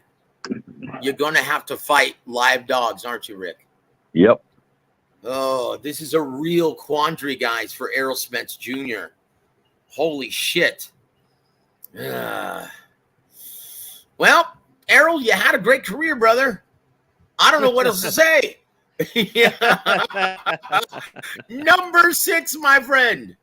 you're going to have to fight live dogs, aren't you, Rick? Yep. Oh, this is a real quandary, guys, for Errol Spence Jr. Holy shit. Well, Errol, you had a great career, brother. I don't know what else to say. Number 6, my friend.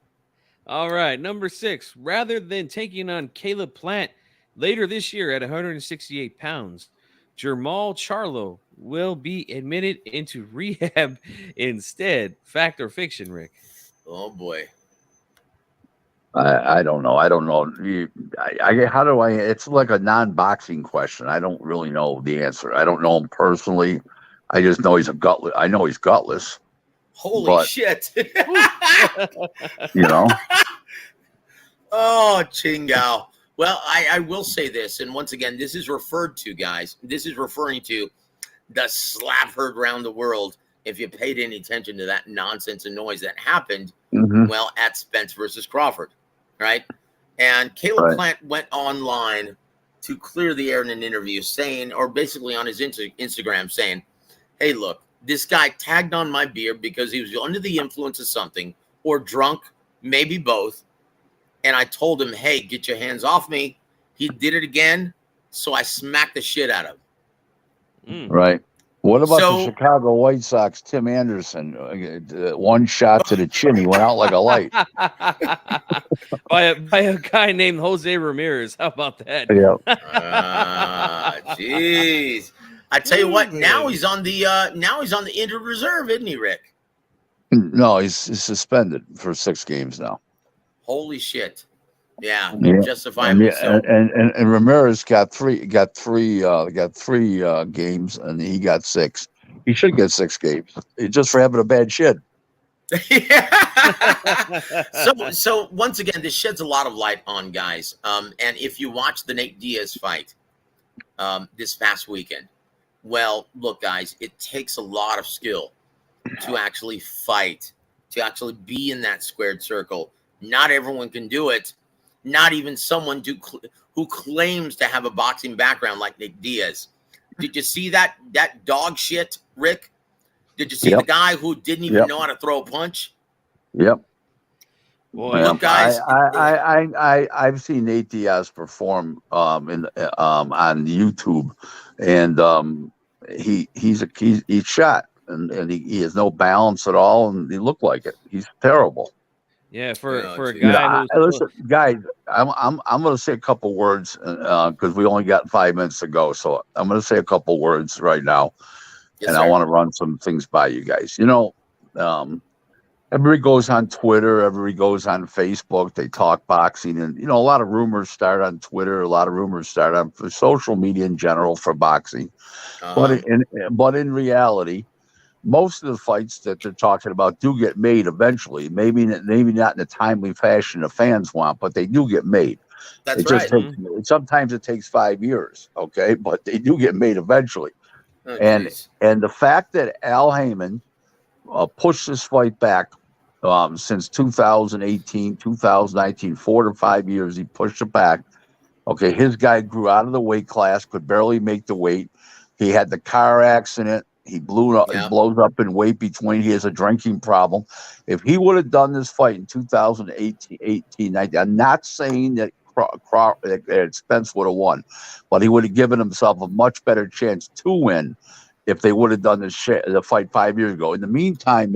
All right, number 6. Rather than taking on Caleb Plant later this year at 168 pounds, Jermall Charlo will be admitted into rehab instead. Fact or fiction, Rick? Oh, boy. I don't know. How do I? It's like a non-boxing question. I don't really know the answer. I don't know him personally. I just know he's gutless. I know he's gutless. Holy shit. Oh, Chingao. Well, I will say this, and once again, this is referred to, guys. This is referring to the slap heard around the world. If you paid any attention to that nonsense and noise that happened, well, at Spence versus Crawford, right? And Caleb Plant went online to clear the air in an interview saying, or basically on his Instagram saying, hey, look, this guy tagged on my beer because he was under the influence of something or drunk, maybe both. And I told him, hey, get your hands off me. He did it again, so I smacked the shit out of him. Right. What about the Chicago White Sox, Tim Anderson? One shot to the chin. He went out like a light. by a guy named Jose Ramirez. How about that? Yeah. Jeez. I tell you what, now he's on the injured reserve, isn't he, Rick? No, he's suspended for 6 games now. Holy shit! Yeah, Yeah. justifiably so. And Ramirez got three games, and he got 6. He should get 6 games. It's just for having a bad shit. So once again, this sheds a lot of light on guys. And if you watch the Nate Diaz fight this past weekend, well, look, guys, it takes a lot of skill to actually fight, to actually be in that squared circle. Not everyone can do it. Not even someone who claims to have a boxing background like Nate Diaz. Did you see that dog shit, Rick? Did you see the guy who didn't even know how to throw a punch? Yep. Boy, look, guys, I've seen Nate Diaz perform on YouTube, and he's shot, and he has no balance at all, and he looked like it. He's terrible. Yeah, for a guy. Listen, guys, I'm going to say a couple words because we only got 5 minutes to go, so I'm going to say a couple words right now. Yes, and sir. I want to run some things by you guys. Everybody goes on Twitter. Everybody goes on Facebook. They talk boxing. And, a lot of rumors start on Twitter. A lot of rumors start on social media in general for boxing. But in reality, most of the fights that they're talking about do get made eventually. Maybe not in the timely fashion the fans want, but they do get made. That's right. Sometimes it takes 5 years, okay? But they do get made eventually. Oh, and the fact that Al Haymon pushed this fight back since 2018, 2019, 4 to 5 years, he pushed it back. Okay, his guy grew out of the weight class, could barely make the weight. He had the car accident. He blew up. He blows up in weight between. He has a drinking problem. If he would have done this fight in 2018, 19, I'm not saying that Spence would have won, but he would have given himself a much better chance to win if they would have done the fight 5 years ago. In the meantime,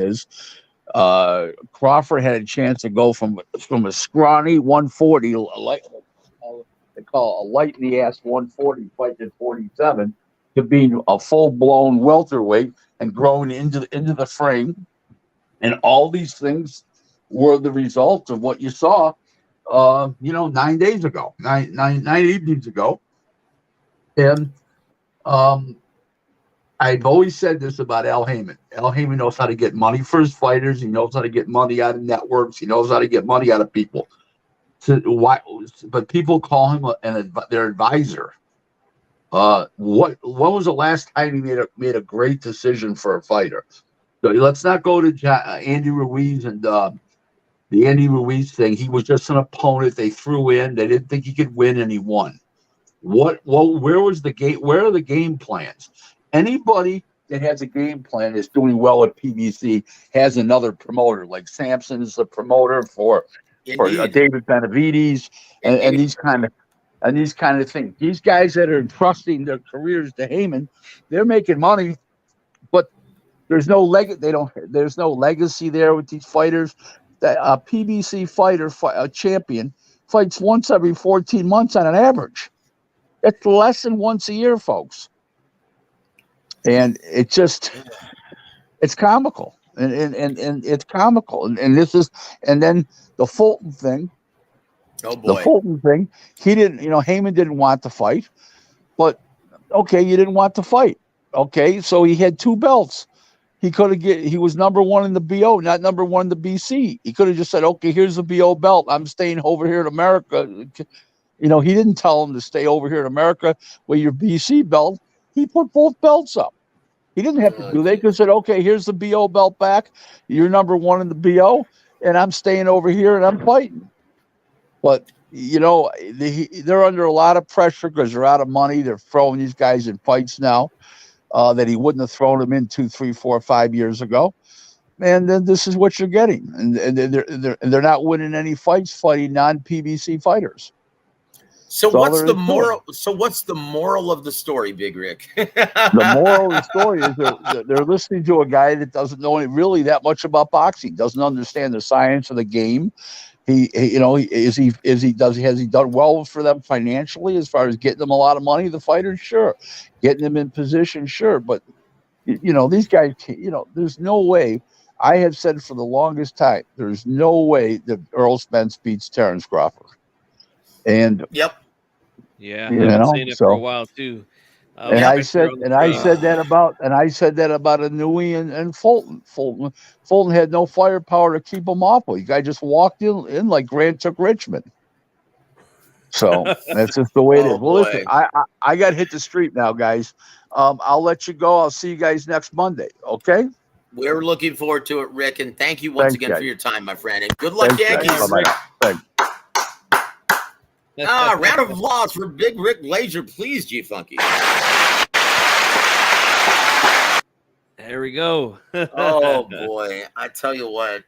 Crawford had a chance to go from a scrawny 140, they call a light in the ass 140, fighting at 47, to being a full blown welterweight and growing into the frame, and all these things were the result of what you saw. 9 days ago, nine evenings ago. And I've always said this about Al Haymon. Al Haymon knows how to get money for his fighters. He knows how to get money out of networks. He knows how to get money out of people. But people call him their advisor. What was the last time he made a great decision for a fighter? So let's not go to Andy Ruiz and the Andy Ruiz thing. He was just an opponent they threw in. They didn't think he could win, and he won. Where was the game? Where are the game plans? Anybody that has a game plan is doing well at PBC has another promoter. Like Sampson is the promoter for David Benavidez and these kind of things. These guys that are entrusting their careers to Haymon, they're making money, but there's no there's no legacy there with these fighters. A PBC fighter, a champion, fights once every 14 months on an average. That's less than once a year, folks. And it's comical. And it's comical. And then the Fulton thing. Oh boy. The Fulton thing, Haymon didn't want to fight. But okay, you didn't want to fight. Okay, so he had 2 belts. He was number 1 in the BO, not number 1 in the BC. He could have just said, okay, here's the BO belt. I'm staying over here in America. He didn't tell him to stay over here in America with your BC belt. He put both belts up. He didn't have to do that. They could have said, okay, here's the BO belt back. You're number 1 in the BO, and I'm staying over here and I'm fighting. But, they're under a lot of pressure because they're out of money. They're throwing these guys in fights now. That he wouldn't have thrown them in 2, 3, 4, 5 years ago, and then this is what you're getting, and they're not winning any fights fighting non-PBC fighters. So what's the moral? So what's the moral of the story, Big Rick? The moral of the story is they're listening to a guy that doesn't know really that much about boxing, doesn't understand the science of the game, Has he done well for them financially as far as getting them a lot of money? The fighters, sure, getting them in position, sure, but these guys, there's no way. I have said for the longest time, there's no way that Earl Spence beats Terrence Crawford. And yep, yeah, I've been saying it for a while too. I said that about a Newey and Fulton. Fulton had no firepower to keep him off. The guy just walked in like Grant took Richmond. So that's just the way it is. Well, listen, I got to hit the street now, guys. I'll let you go. I'll see you guys next Monday. Okay. We're looking forward to it, Rick, and thank you once again for your time, my friend, and good luck, Yankees. Thanks. Round of applause for Big Rick Glaser, please, G Funky. There we go. Oh boy, I tell you what.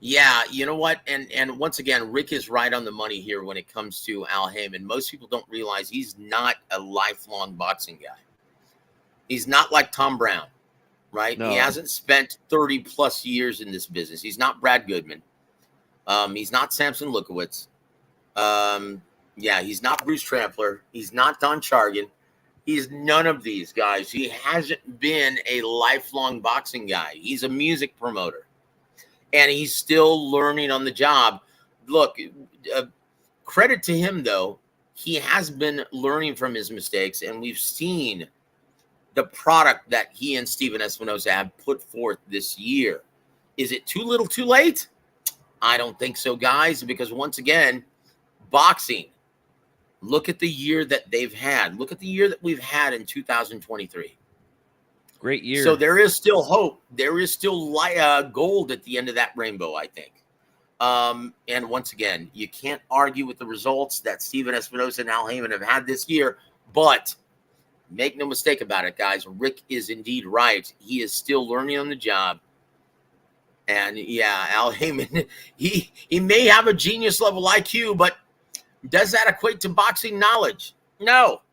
Yeah, you know what? And once again, Rick is right on the money here when it comes to Al Haymon. Most people don't realize he's not a lifelong boxing guy. He's not like Tom Brown, right? No. He hasn't spent 30 plus years in this business. He's not Brad Goodman. He's not Samson Lukowitz. He's not Bruce Trampler. He's not Don Chargan. He's none of these guys. He hasn't been a lifelong boxing guy. He's a music promoter. And he's still learning on the job. Look, credit to him, though. He has been learning from his mistakes, and we've seen the product that he and Steven Espinosa have put forth this year. Is it too little too late? I don't think so, guys, because once again, boxing, look at the year that they've had. Look at the year that we've had in 2023. Great year. So there is still hope. There is still gold at the end of that rainbow, I think. And once again, you can't argue with the results that Steven Espinosa and Al Haymon have had this year, but make no mistake about it, guys. Rick is indeed right. He is still learning on the job. And yeah, Al Haymon, he may have a genius level IQ, but does that equate to boxing knowledge? No.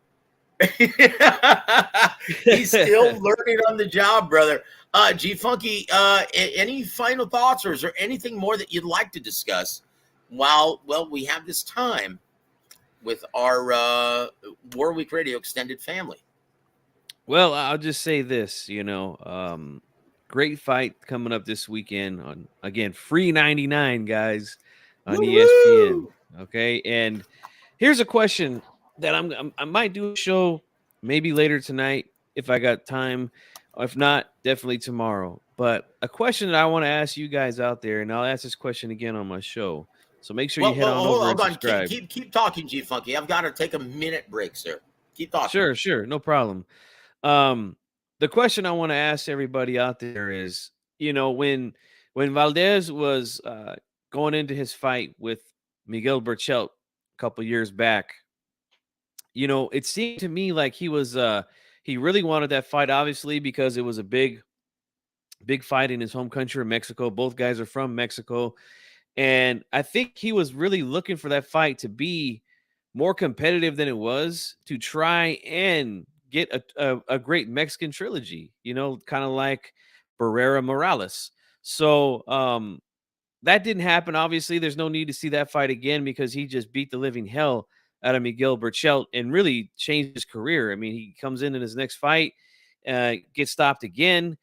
He's still learning on the job, brother. G Funky, any final thoughts, or is there anything more that you'd like to discuss while we have this time with our War Week Radio extended family? Well, I'll just say this, great fight coming up this weekend on, again, free 99, guys, on ESPN. Okay, and here's a question that I might do a show maybe later tonight if I got time. If not, definitely tomorrow. But a question that I want to ask you guys out there, and I'll ask this question again on my show. So make sure you head on over and subscribe. Keep talking, G Funky. I've got to take a minute break, sir. Keep talking. Sure, no problem. The question I want to ask everybody out there is, when Valdez was going into his fight with Miguel Berchelt a couple years back, it seemed to me like he was he really wanted that fight, obviously, because it was a big fight in his home country of Mexico. Both guys are from Mexico. And I think he was really looking for that fight to be more competitive than it was, to try and get a great Mexican trilogy, kind of like Barrera Morales. So that didn't happen. Obviously, there's no need to see that fight again because he just beat the living hell out of Miguel Berchelt and really changed his career. I mean, he comes in his next fight, gets stopped again,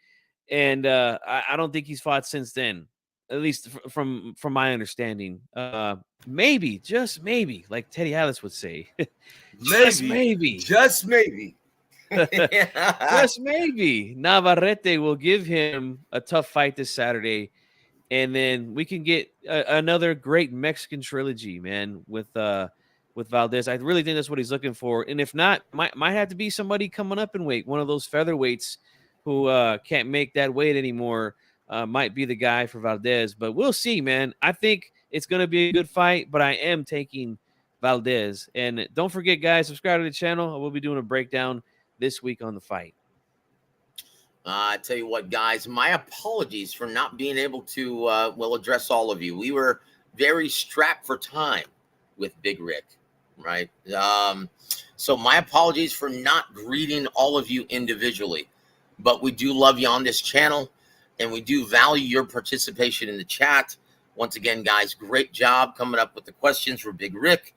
and I don't think he's fought since then, at least from my understanding. Maybe, just maybe, like Teddy Atlas would say, just maybe. Just maybe, Navarrete will give him a tough fight this Saturday, and then we can get another great Mexican trilogy, man, with Valdez. I really think that's what he's looking for. And if not, might have to be somebody coming up in weight, one of those featherweights who can't make that weight anymore. Might be the guy for Valdez, but we'll see, man. I think it's going to be a good fight, but I am taking Valdez. And don't forget, guys, subscribe to the channel. I will be doing a breakdown this week on the fight. I tell you what, guys, my apologies for not being able to, address all of you. We were very strapped for time with Big Rick, right? So my apologies for not greeting all of you individually, but we do love you on this channel, and we do value your participation in the chat. Once again, guys, great job coming up with the questions for Big Rick.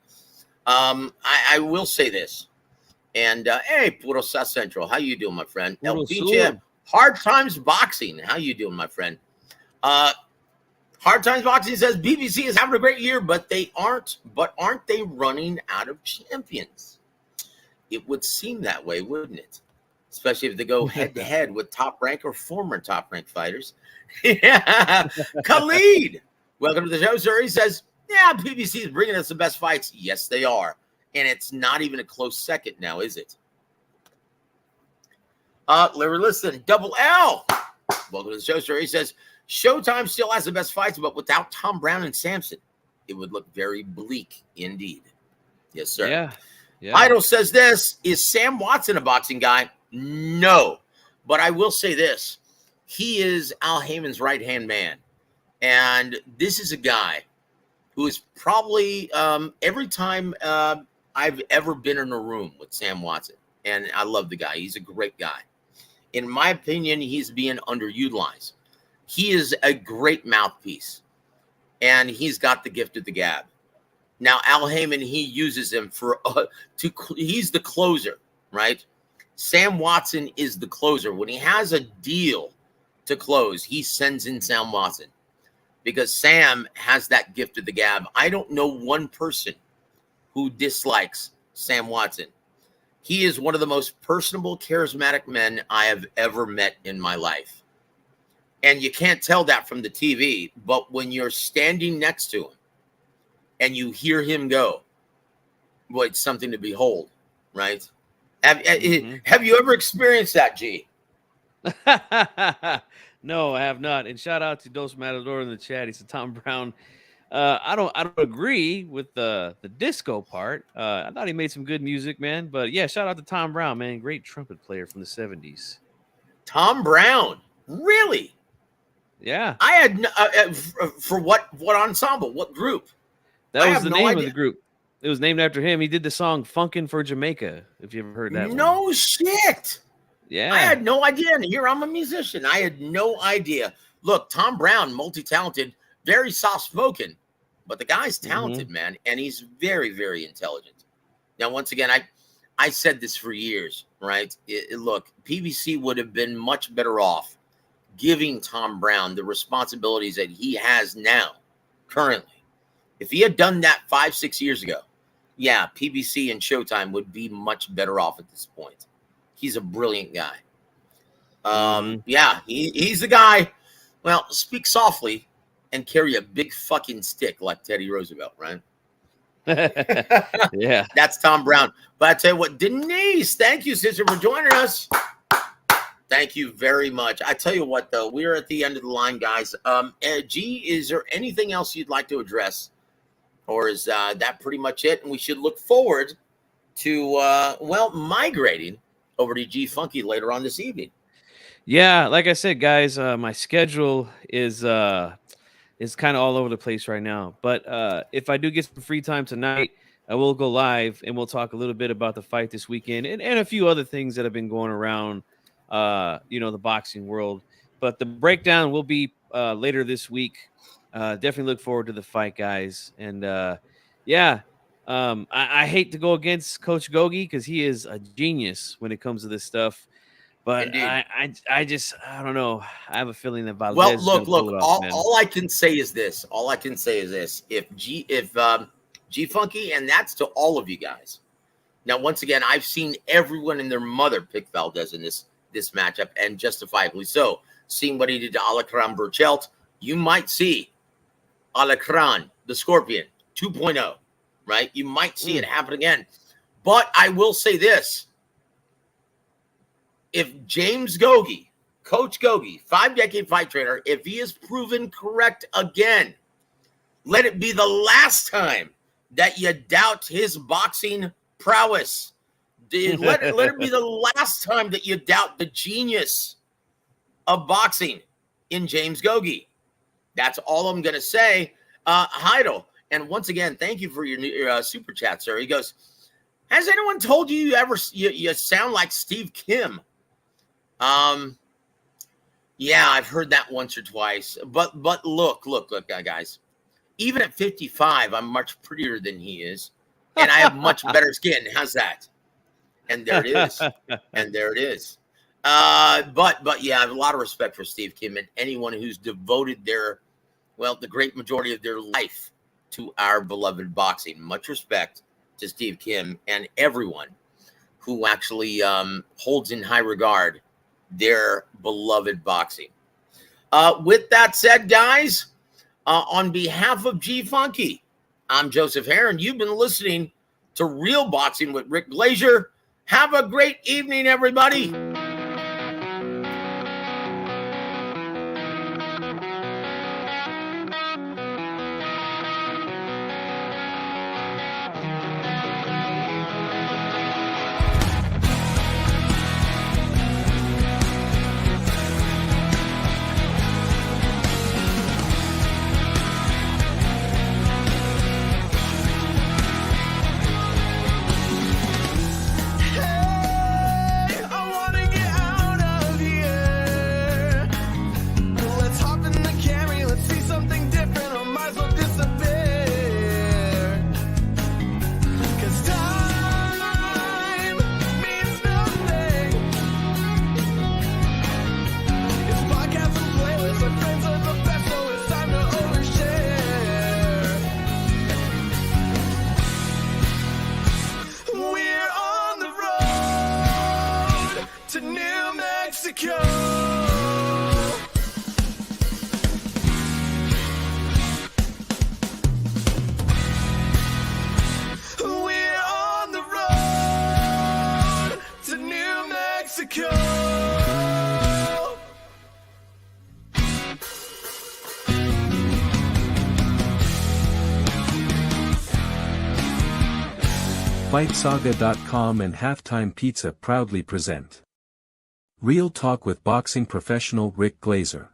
I will say this. And hey, Puro South Central, how you doing, my friend? El Puro Pinche, Sur. Hard Times Boxing, how you doing, my friend? Hard Times Boxing says BBC is having a great year, but aren't they running out of champions? It would seem that way, wouldn't it? Especially if they go head to head with top rank or former top rank fighters. Yeah, Khalid, welcome to the show, sir. He says, yeah, BBC is bringing us the best fights. Yes, they are. And it's not even a close second now, is it? Larry, listen, Double L. Welcome to the show, sir. He says, Showtime still has the best fights, but without Tom Brown and Samson, it would look very bleak indeed. Yes, sir. Yeah. Idol says this, is Sam Watson a boxing guy? No. But I will say this. He is Al Haymon's right-hand man. And this is a guy who is probably every time I've ever been in a room with Sam Watson, and I love the guy. He's a great guy. In my opinion, he's being underutilized. He is a great mouthpiece, and he's got the gift of the gab. Now, Al Haymon, he uses him for he's the closer, right? Sam Watson is the closer. When he has a deal to close, he sends in Sam Watson because Sam has that gift of the gab. I don't know one person who dislikes Sam Watson. He is one of the most personable, charismatic men I have ever met in my life. And you can't tell that from the TV, but when you're standing next to him and you hear him go, boy, it's something to behold, right? Have you ever experienced that, G? No, I have not. And shout out to Dos Matador in the chat. He said Tom Brown. I don't agree with the disco part. I thought he made some good music, man. But yeah, shout out to Tom Brown, man. Great trumpet player from the 70s. Tom Brown, really? Yeah. I had for what ensemble, what group? That was the name of the group. It was named after him. He did the song "Funkin' for Jamaica." If you ever heard that, no shit. Yeah, I had no idea. And here I'm a musician. I had no idea. Look, Tom Brown, multi-talented, very soft-spoken, but the guy's talented, man, and he's very, very intelligent. Now, once again, I said this for years, right? Look, PBC would have been much better off giving Tom Brown the responsibilities that he has now, currently. If he had done that 5-6 years ago, yeah, PBC and Showtime would be much better off at this point. He's a brilliant guy. Yeah, he's the guy. Well, speak softly and carry a big fucking stick like Teddy Roosevelt, right? Yeah. That's Tom Brown. But I tell you what, Denise, thank you, sister, for joining us. Thank you very much. I tell you what, though, we're at the end of the line, guys. G, is there anything else you'd like to address? Or is that pretty much it? And we should look forward to, migrating over to G Funky later on this evening. Yeah, like I said, guys, my schedule is kind of all over the place right now. But if I do get some free time tonight, I will go live and we'll talk a little bit about the fight this weekend and a few other things that have been going around, the boxing world. But the breakdown will be later this week. Definitely look forward to the fight, guys. And I hate to go against Coach Gogi because he is a genius when it comes to this stuff. But I don't know. I have a feeling that Valdez. Well, look. All I can say is this. If G Funky, and that's to all of you guys. Now, once again, I've seen everyone and their mother pick Valdez in this matchup, and justifiably so. Seeing what he did to Alacran Burchelt, you might see Alacran, the Scorpion 2.0, right? You might see it happen again. But I will say this. If James Gogi, Coach Gogi, 5-decade fight trainer, if he is proven correct again, let it be the last time that you doubt his boxing prowess. Let it be the last time that you doubt the genius of boxing in James Gogi. That's all I'm going to say. Heidel, and once again, thank you for your super chat, sir. He goes, has anyone told you you sound like Steve Kim? Yeah, I've heard that once or twice. But look, guys. even at 55, I'm much prettier than he is. And I have much better skin. How's that? And there it is. And there it is. But yeah, I have a lot of respect for Steve Kim and anyone who's devoted the great majority of their life to our beloved boxing. Much respect to Steve Kim and everyone who actually holds in high regard their beloved boxing. With that said, guys, on behalf of G Funky, I'm Joseph Hearn. You've been listening to Real Boxing with Rick Glaser. Have a great evening, everybody. FightSaga.com and Halftime Pizza proudly present Real Talk with boxing professional Rick Glaser.